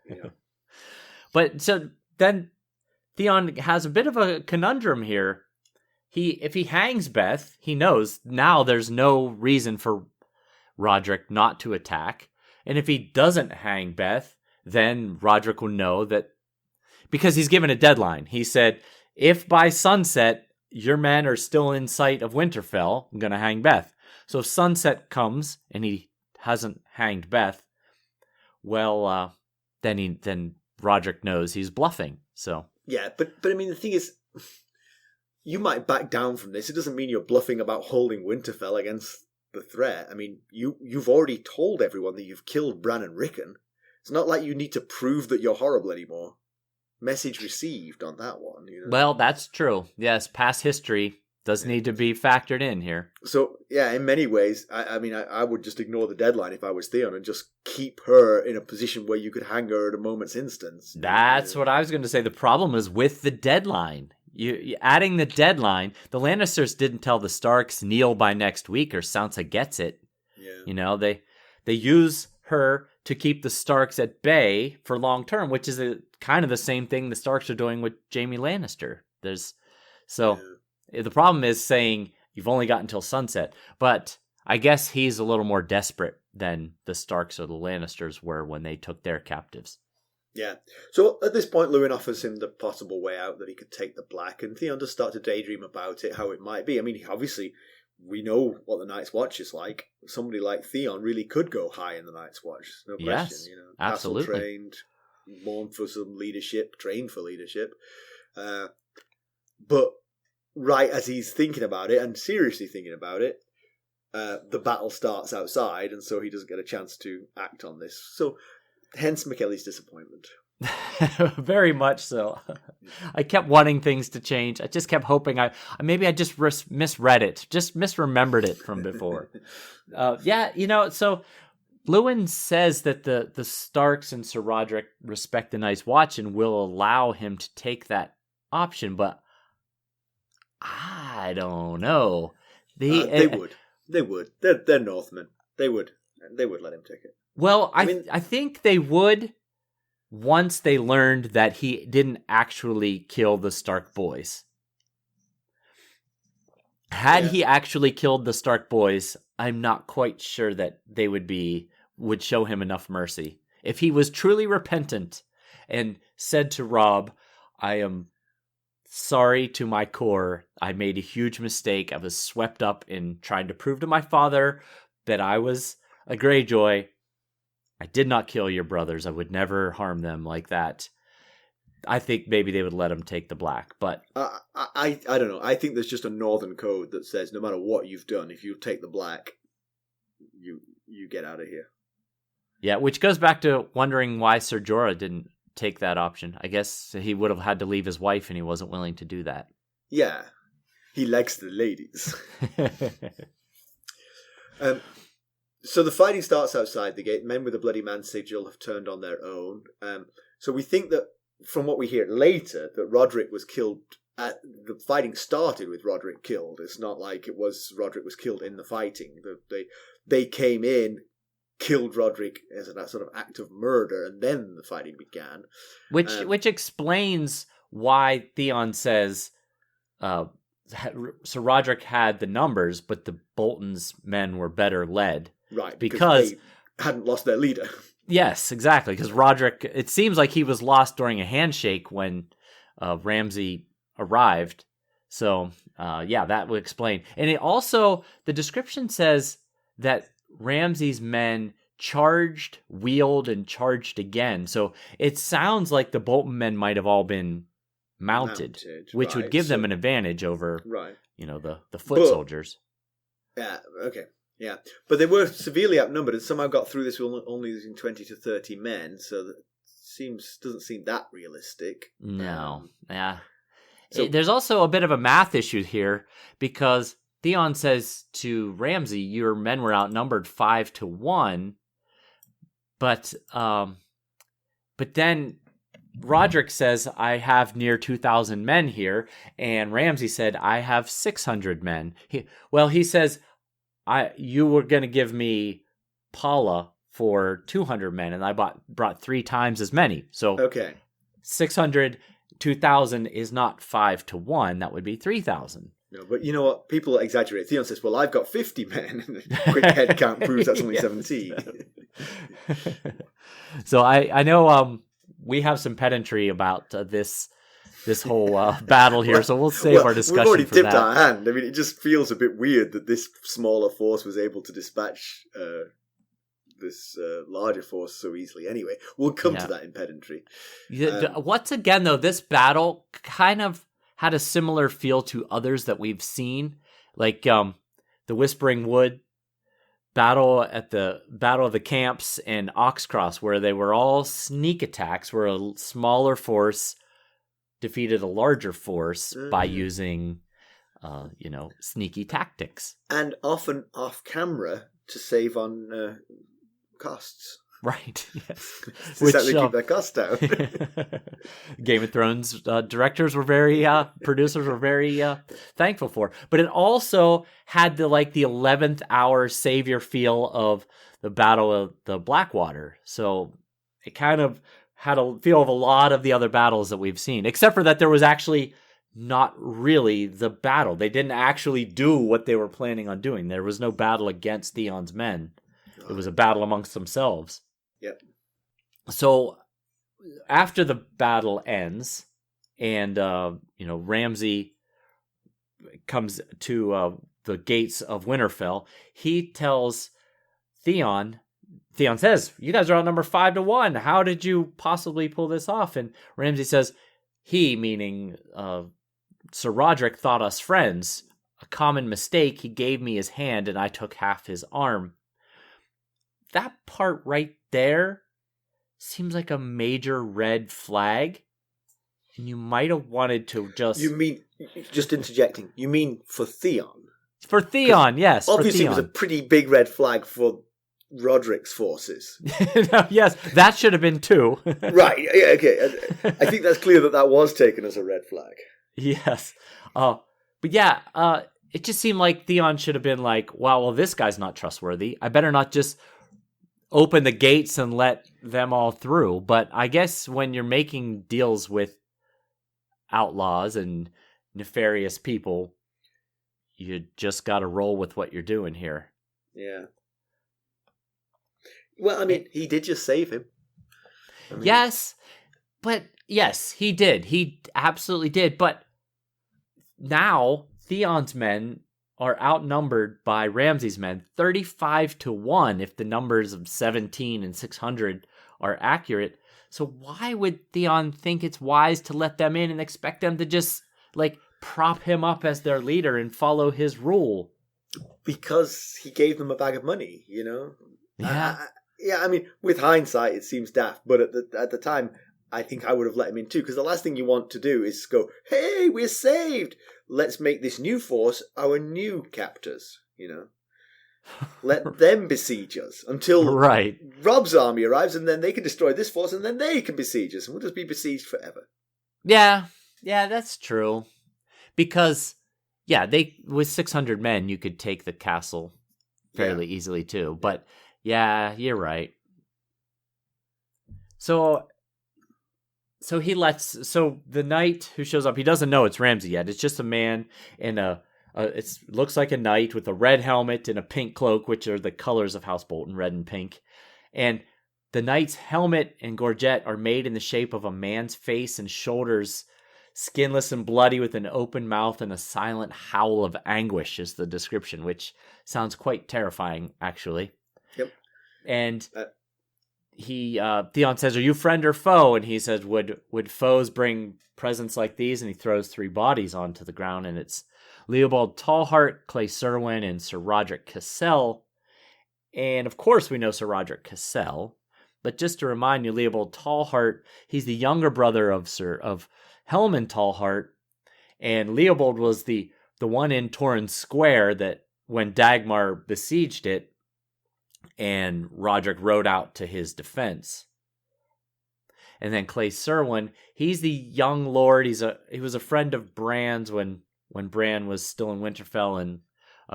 Yeah. But so then Theon has a bit of a conundrum here. If he hangs Beth, he knows now there's no reason for Rodrik not to attack. And if he doesn't hang Beth, then Rodrik will know that, because he's given a deadline. He said, if by sunset your men are still in sight of Winterfell, I'm going to hang Beth. So if sunset comes and he hasn't hanged Beth, well, then Rodrik knows he's bluffing. So yeah, but I mean, the thing is, you might back down from this. It doesn't mean you're bluffing about holding Winterfell against the threat. I mean, you've already told everyone that you've killed Bran and Rickon. It's not like you need to prove that you're horrible anymore. Message received on that one. You know? Well, that's true. Yes, past history does need to be factored in here. So, yeah, in many ways, I would just ignore the deadline if I was Theon and just keep her in a position where you could hang her at a moment's instance. That's what I was going to say. The problem is with the deadline. You adding the deadline, the Lannisters didn't tell the Starks kneel by next week or Sansa gets it. Yeah. You know, they use her to keep the Starks at bay for long term, which is kind of the same thing the Starks are doing with Jaime Lannister. The problem is saying you've only got until sunset, but I guess he's a little more desperate than the Starks or the Lannisters were when they took their captives. Yeah. So at this point, Luwin offers him the possible way out, that he could take the Black, and Theon does start to daydream about it, how it might be. I mean, obviously, we know what the Night's Watch is like. Somebody like Theon really could go high in the Night's Watch. No question. Yes, you know, absolutely. Castle trained, born for some leadership, trained for leadership. But right as he's thinking about it, and seriously thinking about it, the battle starts outside, and so he doesn't get a chance to act on this. So, hence Mackelly's disappointment. Very much so. I kept wanting things to change. I just kept hoping maybe I just misread it, just misremembered it from before. So Luwin says that the Starks and Sir Rodrik respect the Night's Watch and will allow him to take that option, but I don't know. They would. They're Northmen. They would let him take it. Well, I think they would once they learned that he didn't actually kill the Stark boys. Had he actually killed the Stark boys, I'm not quite sure that they would show him enough mercy. If he was truly repentant and said to Robb, I am sorry to my core, I made a huge mistake. I was swept up in trying to prove to my father that I was a Greyjoy. I did not kill your brothers. I would never harm them like that. I think maybe they would let him take the Black, but I don't know. I think there's just a Northern code that says no matter what you've done, if you take the Black, you get out of here. Yeah, which goes back to wondering why Ser Jorah didn't take that option. I guess he would have had to leave his wife, and he wasn't willing to do that. Yeah, he likes the ladies. So the fighting starts outside the gate. Men with the Bloody Man sigil have turned on their own. So we think that, from what we hear later, that Rodrik was killed. The fighting started with Rodrik killed. It's not like it was Rodrik was killed in the fighting. They came in, killed Rodrik as a sort of act of murder, and then the fighting began. Which explains why Theon says Sir Rodrik had the numbers, but the Bolton's men were better led. Right, because they hadn't lost their leader. Yes, exactly, because Rodrik, it seems like he was lost during a handshake when Ramsay arrived. So, that would explain. And it also, the description says that Ramsay's men charged, wheeled, and charged again. So it sounds like the Bolton men might have all been mounted, which would give them an advantage over, the foot soldiers. Yeah, okay. Yeah, but they were severely outnumbered and somehow got through this with only using 20 to 30 men, so that doesn't seem that realistic. No, there's also a bit of a math issue here, because Theon says to Ramsay, your men were outnumbered 5-1, but then Rodrik says, I have near 2,000 men here, and Ramsay said, I have 600 men. He says, you were going to give me Paula for 200 men, and I brought 3 times as many. So Okay. 600, 2,000 is not 5 to 1. That would be 3,000. No, but you know what? People exaggerate. Theon says, well, I've got 50 men. And the quick head count proves that's only 17. So I know we have some pedantry about this whole battle here, so we'll save our discussion we've already for tipped that. our hand. I mean, it just feels a bit weird that this smaller force was able to dispatch this larger force so easily. Anyway, we'll come to that in pedantry. Once again, though, this battle kind of had a similar feel to others that we've seen, like the Whispering Wood battle at the Battle of the Camps and Oxcross, where they were all sneak attacks, where a smaller force defeated a larger force by using, sneaky tactics. And often off camera to save on costs. Right, yes. Which they keep their costs down. Game of Thrones producers were very thankful for. But it also had the 11th hour savior feel of the Battle of the Blackwater. So it kind of had a feel of a lot of the other battles that we've seen, except for that there was actually not really the battle. They didn't actually do what they were planning on doing. There was no battle against Theon's men. It was a battle amongst themselves. Yep. So after the battle ends, and Ramsay comes to the gates of Winterfell, he tells Theon. Theon says, "You guys are outnumbered 5 to 1. How did you possibly pull this off?" And Ramsay says, "He, meaning Sir Rodrik, thought us friends. A common mistake. He gave me his hand, and I took half his arm." That part right there seems like a major red flag. And you might have wanted to just... You mean, just interjecting, you mean for Theon? For Theon, yes. Obviously it was a pretty big red flag for Rodrik's forces. Yes, that should have been 2. Right, okay. I think that's clear that was taken as a red flag. Yes. But yeah, it just seemed like Theon should have been like, wow, well, this guy's not trustworthy. I better not just open the gates and let them all through. But I guess when you're making deals with outlaws and nefarious people, you just got to roll with what you're doing here. Yeah. Well, I mean, he did just save him. Yes, he did. He absolutely did. But now Theon's men are outnumbered by Ramsay's men 35 to 1 if the numbers of 17 and 600 are accurate. So why would Theon think it's wise to let them in and expect them to just prop him up as their leader and follow his rule? Because he gave them a bag of money, you know? Yeah. I mean, with hindsight, it seems daft, but at the time, I think I would have let him in too, because the last thing you want to do is go, hey, we're saved! Let's make this new force our new captors, you know? Let them besiege us until Rob's army arrives, and then they can destroy this force, and then they can besiege us, and we'll just be besieged forever. Yeah, that's true. Because, with 600 men, you could take the castle fairly easily too. But, yeah, you're right. So the knight who shows up, he doesn't know it's Ramsay yet. It's just a man in it looks like a knight with a red helmet and a pink cloak, which are the colors of House Bolton, red and pink. And the knight's helmet and gorget are made in the shape of a man's face and shoulders, skinless and bloody with an open mouth and a silent howl of anguish is the description, which sounds quite terrifying, actually. Yep. And Theon says, "Are you friend or foe?" And he says, would foes bring presents like these? And he throws 3 bodies onto the ground, and it's Leopold Tallheart, Clay Serwyn, and Sir Rodrik Cassel. And of course we know Sir Rodrik Cassel, but just to remind you, Leopold Tallheart, he's the younger brother of Helman Tallheart, and Leopold was the one in Torrens Square that when Dagmar besieged it, and Rodrik rode out to his defense. And then Clay Serwyn, he's the young lord. He was a friend of Bran's when Bran was still in Winterfell, and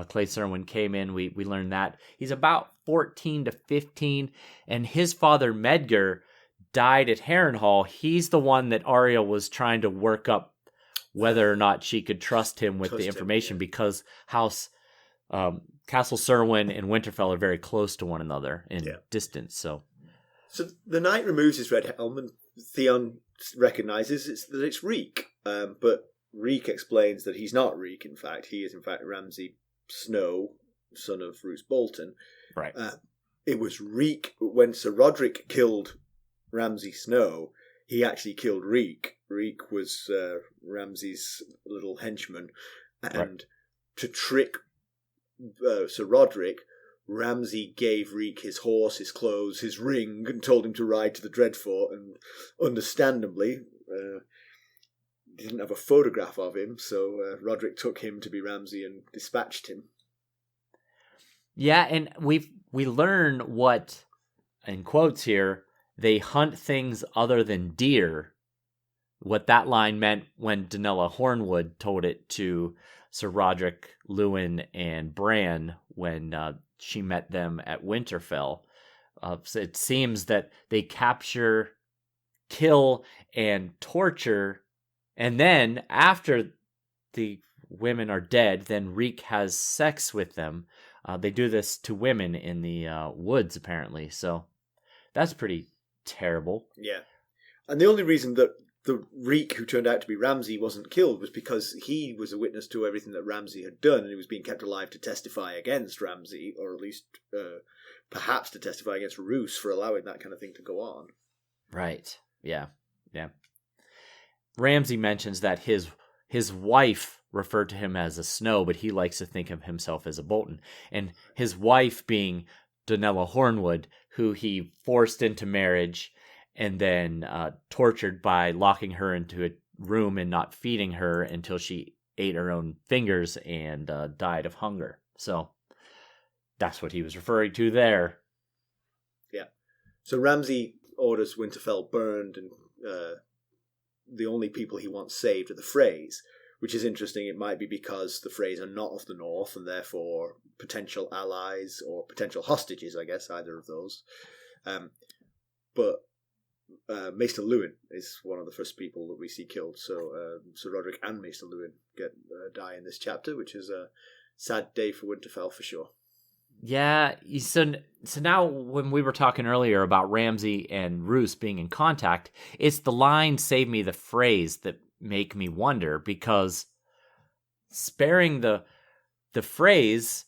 Clay Serwyn came in. We learned that. He's about 14 to 15, and his father, Medgar, died at Harrenhal. He's the one that Arya was trying to work up whether or not she could trust him with the information, because House Castle Serwyn and Winterfell are very close to one another in distance. So the knight removes his red helm, and Theon recognizes that it's Reek. But Reek explains that he's not Reek, in fact. He is, in fact, Ramsay Snow, son of Roose Bolton. Right. It was Reek. When Sir Rodrik killed Ramsay Snow, he actually killed Reek. Reek was Ramsay's little henchman. And to trick Sir Rodrik, Ramsay gave Reek his horse, his clothes, his ring, and told him to ride to the Dreadfort. And understandably, didn't have a photograph of him, so Rodrik took him to be Ramsay and dispatched him. Yeah, and we learn what, in quotes here, they hunt things other than deer. What that line meant when Danella Hornwood told it to Sir Rodrik, Luwin, and Bran when she met them at Winterfell. So it seems that they capture, kill, and torture, and then after the women are dead, then Reek has sex with them. They do this to women in the woods, apparently. So that's pretty terrible. Yeah. And the only reason that the Reek, who turned out to be Ramsay, wasn't killed was because he was a witness to everything that Ramsay had done, and he was being kept alive to testify against Ramsay, or at least perhaps to testify against Roose for allowing that kind of thing to go on. Right. Yeah. Ramsay mentions that his wife referred to him as a Snow, but he likes to think of himself as a Bolton. And his wife being Danella Hornwood, who he forced into marriage and then tortured by locking her into a room and not feeding her until she ate her own fingers and died of hunger. So that's what he was referring to there. Yeah. So Ramsay orders Winterfell burned, and the only people he wants saved are the Freys, which is interesting. It might be because the Freys are not of the north and therefore potential allies or potential hostages, I guess, either of those. But Maester Luwin is one of the first people that we see killed. So Sir Rodrik and Maester Luwin die in this chapter, which is a sad day for Winterfell for sure. Yeah, so now when we were talking earlier about Ramsay and Roose being in contact, it's the line "save me the phrase" that make me wonder, because sparing the phrase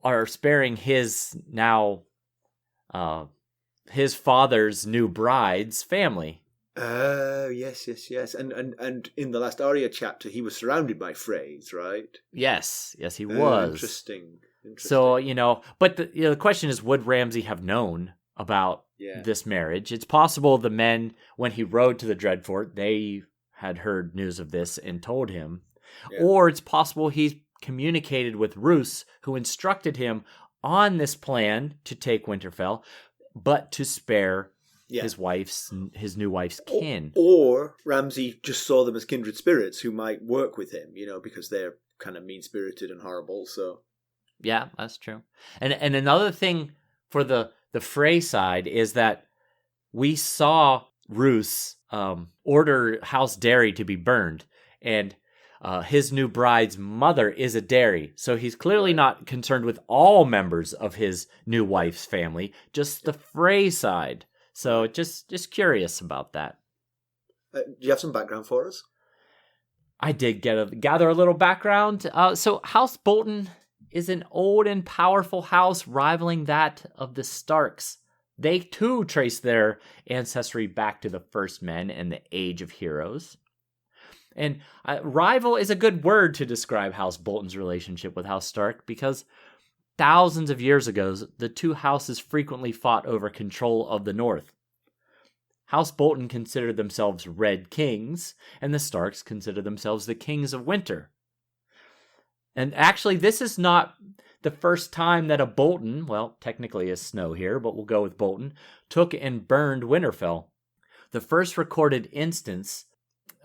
are sparing his now his father's new bride's family. Yes. And in the last Arya chapter, he was surrounded by Freys, right? Yes, he was. Interesting. So, but the question is, would Ramsay have known about this marriage? It's possible the men, when he rode to the Dreadfort, they had heard news of this and told him. Yeah. Or it's possible he's communicated with Roose, who instructed him on this plan to take Winterfell, but to spare his new wife's kin. Or Ramsay just saw them as kindred spirits who might work with him, because they're kind of mean-spirited and horrible, so... Yeah, that's true. And another thing for the Frey side is that we saw Roose order House Derry to be burned, and his new bride's mother is a Derry, so he's clearly not concerned with all members of his new wife's family, just the Frey side. So just curious about that. Do you have some background for us? I did gather a little background. So House Bolton is an old and powerful house rivaling that of the Starks. They too trace their ancestry back to the First Men and the Age of Heroes. And rival is a good word to describe House Bolton's relationship with House Stark, because thousands of years ago, the two houses frequently fought over control of the North. House Bolton considered themselves Red Kings, and the Starks considered themselves the Kings of Winter. And actually, this is not the first time that a Bolton, well, technically a Snow here, but we'll go with Bolton, took and burned Winterfell. The first recorded instance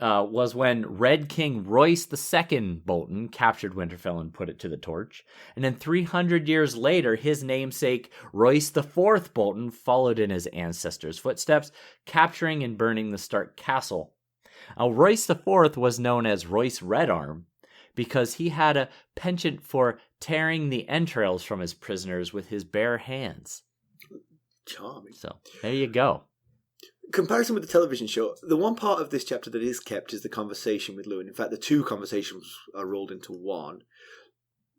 was when Red King Royce II Bolton captured Winterfell and put it to the torch. And then 300 years later, his namesake Royce IV Bolton followed in his ancestors' footsteps, capturing and burning the Stark castle. Now, Royce IV was known as Royce Redarm because he had a penchant for tearing the entrails from his prisoners with his bare hands. Charming. So, there you go. Comparison with the television show, the one part of this chapter that is kept is the conversation with Luwin. In fact, the two conversations are rolled into one.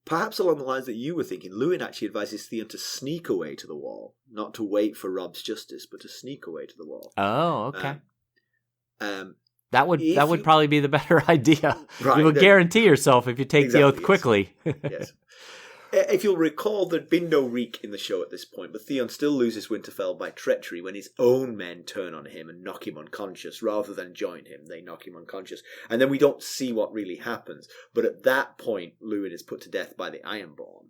Perhaps along the lines that you were thinking, Luwin actually advises Theon to sneak away to the wall, not to wait for Robb's justice, but to sneak away to the wall. Oh, okay. That would probably be the better idea. Right, you will guarantee yourself if you take the oath quickly. Yes. If you'll recall, there'd been no Reek in the show at this point, but Theon still loses Winterfell by treachery when his own men turn on him and knock him unconscious. Rather than join him, they knock him unconscious. And then we don't see what really happens. But at that point, Luwin is put to death by the Ironborn.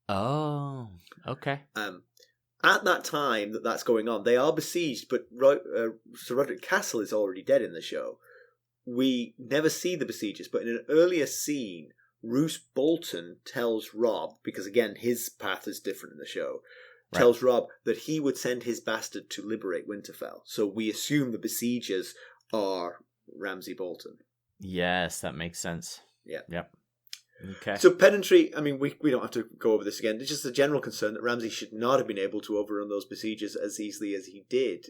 Oh, okay. At that time that's going on, they are besieged, but Sir Rodrik Cassel is already dead in the show. We never see the besiegers, but in an earlier scene, Roose Bolton tells Robb, because again his path is different in the show, tells Robb that he would send his bastard to liberate Winterfell. So we assume the besiegers are Ramsay Bolton. Yes, that makes sense. Yeah. Yep. Okay. So pedantry, I mean, we don't have to go over this again. It's just a general concern that Ramsay should not have been able to overrun those besiegers as easily as he did.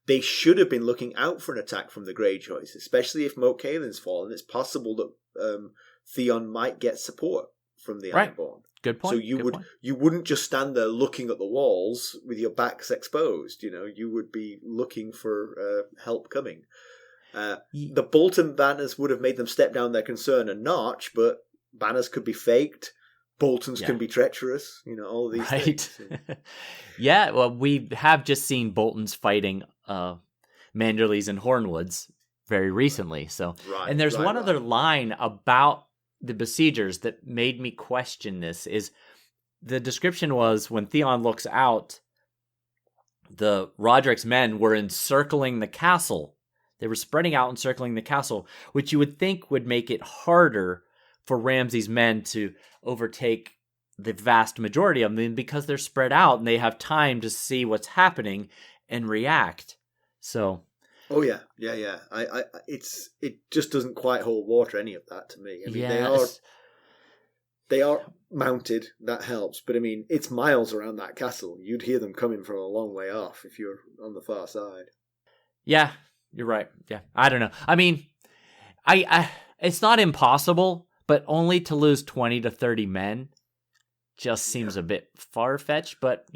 They should have been looking out for an attack from the Greyjoys, especially if Moat Cailin's fallen. It's possible that Theon might get support from the Ironborn. Good point. So you wouldn't just stand there looking at the walls with your backs exposed. You would be looking for help coming. The Bolton banners would have made them step down their concern a notch, but banners could be faked. Boltons can be treacherous. All of these things. Yeah, well, we have just seen Boltons fighting Manderleys and Hornwoods very recently. So, and there's one other line about the besiegers that made me question this. Is the description was when Theon looks out, the Rodrik's men were encircling the castle. They were spreading out, encircling the castle, which you would think would make it harder for Ramsay's men to overtake the vast majority of them because they're spread out and they have time to see what's happening and react. So, oh yeah. It just doesn't quite hold water, any of that, to me. I mean, they are mounted. That helps, but I mean, it's miles around that castle. You'd hear them coming from a long way off if you're on the far side. Yeah, you're right. Yeah, I don't know. I mean, I it's not impossible, but only to lose 20 to 30 men just seems a bit far-fetched. But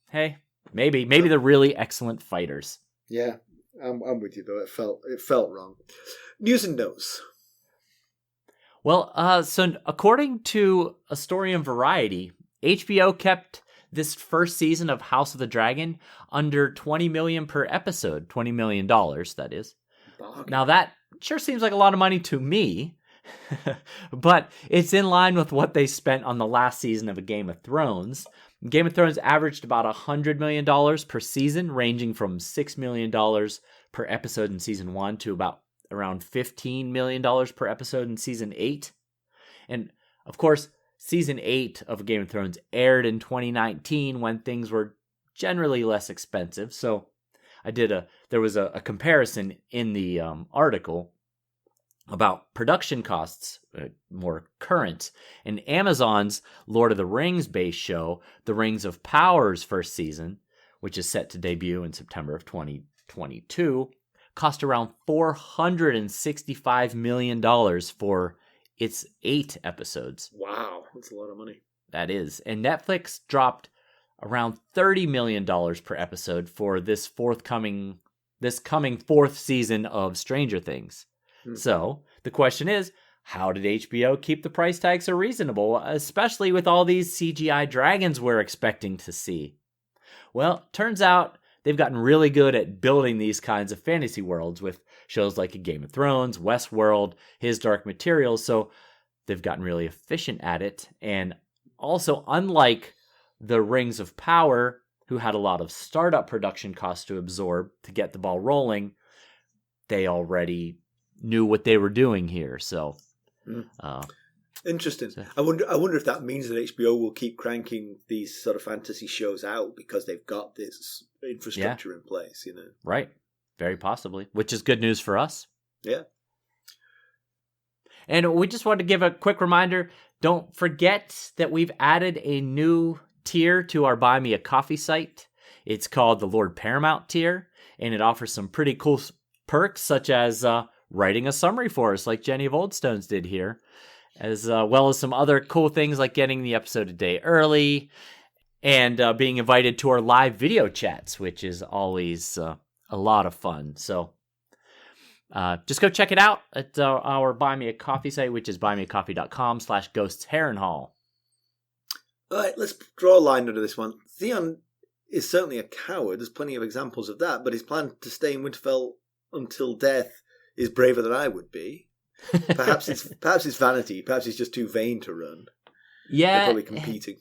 hey, maybe they're really excellent fighters. Yeah, I'm with you though. It felt wrong. News and notes. Well, so according to a story in Variety, HBO kept this first season of House of the Dragon under $20 million per episode. $20 million, that is. Bargain. Now that sure seems like a lot of money to me, but it's in line with what they spent on the last season of A Game of Thrones. Game of Thrones averaged about $100 million per season, ranging from $6 million per episode in season 1 to around $15 million per episode in season 8. And of course, season 8 of Game of Thrones aired in 2019 when things were generally less expensive. So there was a comparison in the article about production costs, more current. And Amazon's Lord of the Rings based show, The Rings of Power's first season, which is set to debut in September of 2022, cost around $465 million for its 8 episodes. Wow, that's a lot of money. That is. And Netflix dropped around $30 million per episode for this coming 4th season of Stranger Things. So the question is, how did HBO keep the price tag so reasonable, especially with all these CGI dragons we're expecting to see? Well, turns out they've gotten really good at building these kinds of fantasy worlds with shows like A Game of Thrones, Westworld, His Dark Materials, so they've gotten really efficient at it. And also, unlike the Rings of Power, who had a lot of startup production costs to absorb to get the ball rolling, they already knew what they were doing here. So, Interesting. I wonder if that means that HBO will keep cranking these sort of fantasy shows out because they've got this infrastructure in place, you know. Right. Very possibly, which is good news for us. Yeah. And we just wanted to give a quick reminder, don't forget that we've added a new tier to our Buy Me a Coffee site. It's called the Lord Paramount tier, and it offers some pretty cool perks, such as writing a summary for us, like Jenny of Oldstones did here, as well as some other cool things like getting the episode a day early and being invited to our live video chats, which is always a lot of fun. So just go check it out at our Buy Me a Coffee site, which is buymeacoffee.com/ghostsharrenhall. All right, let's draw a line under this one. Theon is certainly a coward. There's plenty of examples of that, but his plan to stay in Winterfell until death is braver than I would be. Perhaps it's vanity. Perhaps he's just too vain to run. Yeah, they're probably competing.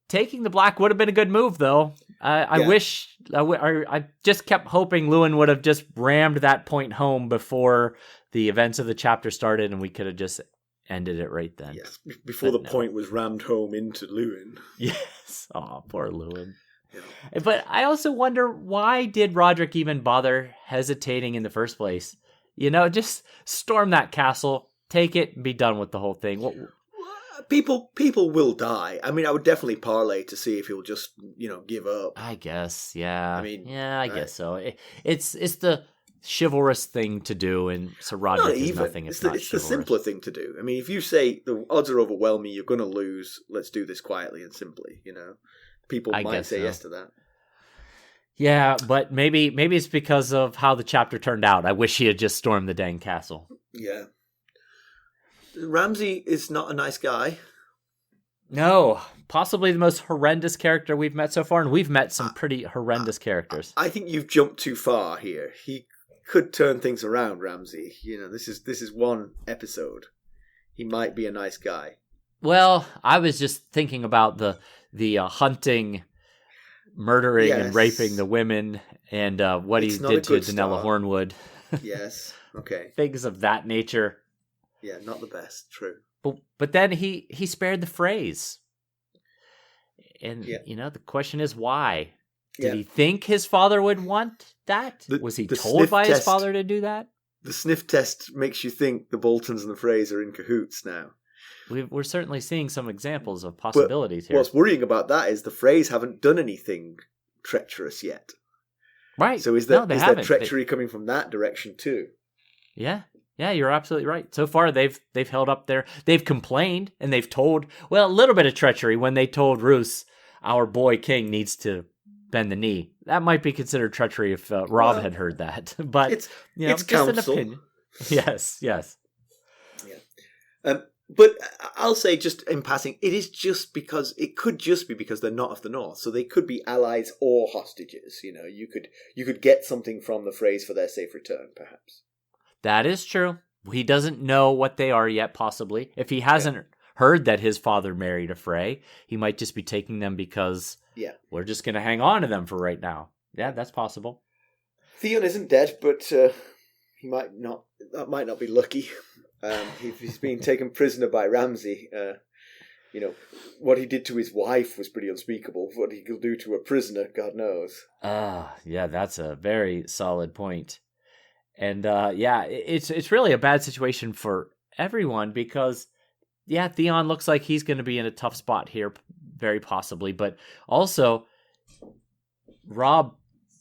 Taking the black would have been a good move, though. I wish I just kept hoping Luwin would have just rammed that point home before the events of the chapter started, and we could have just ended it right then. Yes, before the point was rammed home into Luwin. Yes. Oh, poor Luwin. Yeah. But I also wonder, why did Rodrik even bother hesitating in the first place? You know, just storm that castle, take it, and be done with the whole thing. People will die. I mean, I would definitely parlay to see if he'll just, give up. I guess, yeah. I mean, I guess so. It's the chivalrous thing to do, and Sir Rodrik is nothing if not chivalrous. It's the simpler thing to do. I mean, if you say the odds are overwhelming, you're going to lose, let's do this quietly and simply, People might say yes to that. Yeah, but maybe it's because of how the chapter turned out. I wish he had just stormed the dang castle. Yeah. Ramsay is not a nice guy. No, possibly the most horrendous character we've met so far, and we've met some pretty horrendous characters. I think you've jumped too far here. He could turn things around, Ramsay. This is one episode. He might be a nice guy. Well, I was just thinking about the hunting, murdering, and raping the women, and what he did to Danella Hornwood. Yes. Okay. Things of that nature. Yeah, not the best. True. But then he spared the phrase. And, the question is why? Did he think his father would want that? Was he told by his father to do that? The sniff test makes you think the Boltons and the Freys are in cahoots now. We're certainly seeing some examples of possibilities here. What's worrying about that is the Freys haven't done anything treacherous yet. Right. So is there treachery coming from that direction too? Yeah. Yeah, you're absolutely right. So far, they've held up they've complained, and they've told, a little bit of treachery when they told Roose, our boy king needs to bend the knee. That might be considered treachery if Robb had heard that. But, it's just counsel. An opinion. Yes. Yeah. But I'll say, just in passing, it could just be because they're not of the North. So they could be allies or hostages. You could get something from the Freys for their safe return, perhaps. That is true. He doesn't know what they are yet, possibly. If he hasn't heard that his father married a Frey, he might just be taking them because we're just going to hang on to them for right now. Yeah, that's possible. Theon isn't dead, but he might not. That might not be lucky. He's being taken prisoner by Ramsay. What he did to his wife was pretty unspeakable. What he could do to a prisoner, God knows. Yeah, that's a very solid point. And it's really a bad situation for everyone because, Theon looks like he's going to be in a tough spot here, very possibly. But also, Robb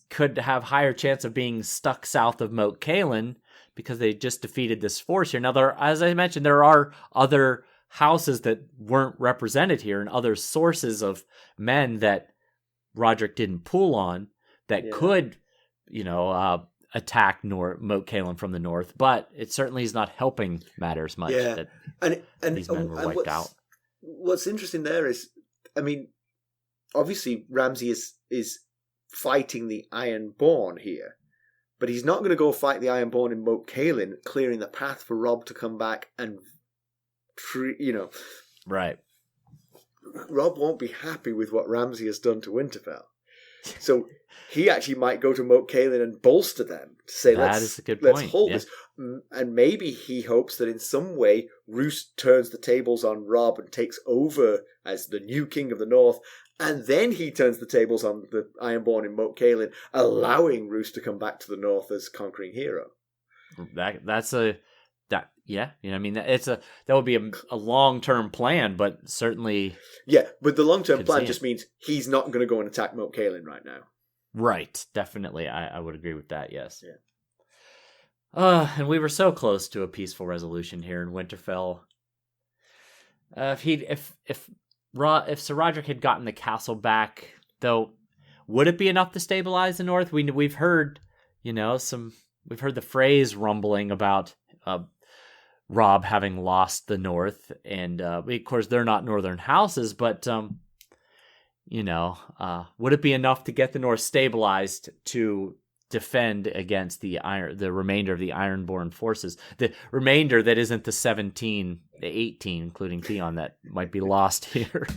could have higher chance of being stuck south of Moat Cailin because they just defeated this force here. Now, as I mentioned, there are other houses that weren't represented here and other sources of men that Rodrik didn't pull on that could, attack Moat Cailin from the north, but it certainly is not helping matters much that these men were wiped out. What's interesting there is, obviously Ramsay is fighting the Ironborn here, but he's not going to go fight the Ironborn in Moat Cailin, clearing the path for Robb to come back and, Right. Robb won't be happy with what Ramsay has done to Winterfell. So he actually might go to Moat Cailin and bolster them to say, That is a good let's point, hold yeah. this. And maybe he hopes that in some way Roose turns the tables on Robb and takes over as the new king of the North, and then he turns the tables on the Ironborn in Moat Cailin, allowing Roose to come back to the North as conquering hero. Yeah, you know, I mean, that would be a long-term plan, but certainly... Yeah, but the long-term Could plan see just means he's not going to go and attack Moat Cailin right now. Right, definitely. I would agree with that, yes. Yeah. And we were so close to a peaceful resolution here in Winterfell. If Sir Rodrik had gotten the castle back, though, would it be enough to stabilize the North? We've heard, you know, we've heard the phrase rumbling about Robb having lost the North, and of course they're not northern houses, but you know, would it be enough to get the North stabilized to defend against the remainder of the Ironborn forces? The remainder that isn't the 17, the 18, including Theon, that might be lost here.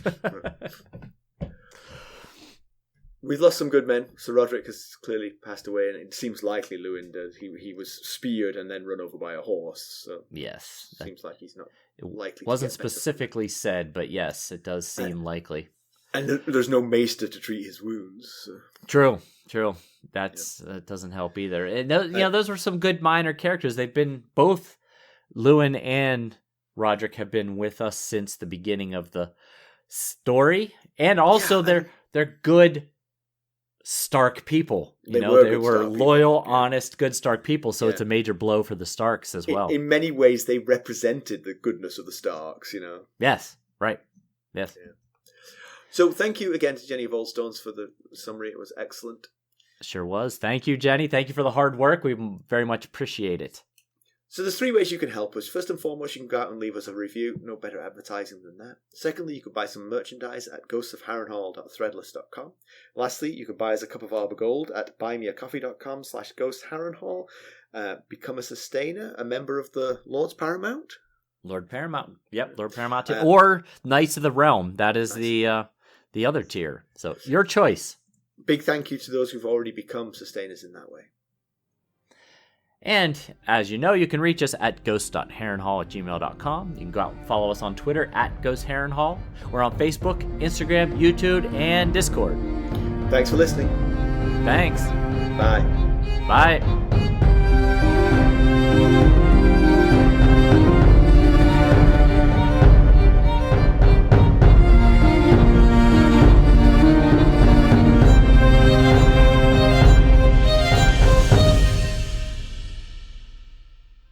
We've lost some good men. Sir Rodrik has clearly passed away, and it seems likely Luwin does. He was speared and then run over by a horse. So yes, it seems like he's not likely. It wasn't specifically said, but yes, it does seem likely. And there's no maester to treat his wounds. So. True. That doesn't help either. And those were some good minor characters. They've been both Luwin and Rodrik have been with us since the beginning of the story, and also they're good Stark people. They were loyal, honest, good Stark people. So it's a major blow for the Starks as well. In many ways, they represented the goodness of the Starks. You know. Yes. Right. Yes. Yeah. So thank you again to Jenny of Oldstones for the summary. It was excellent. Sure was. Thank you, Jenny. Thank you for the hard work. We very much appreciate it. So there's 3 ways you can help us. First and foremost, you can go out and leave us a review. No better advertising than that. Secondly, you could buy some merchandise at ghostsofharrenhal.threadless.com. Lastly, you could buy us a cup of Arbor Gold at buymeacoffee.com/ghostharrenhal. Become a sustainer, a member of the Lords Paramount. Lord Paramount. Yep, Lord Paramount. Or Knights of the Realm. That is the other tier. So your choice. Big thank you to those who've already become sustainers in that way. And as you know, you can reach us at ghost.harrenhall@gmail.com. You can go out and follow us on Twitter at @GhostHarrenhall. We're on Facebook, Instagram, YouTube, and Discord. Thanks for listening. Thanks. Bye. Bye.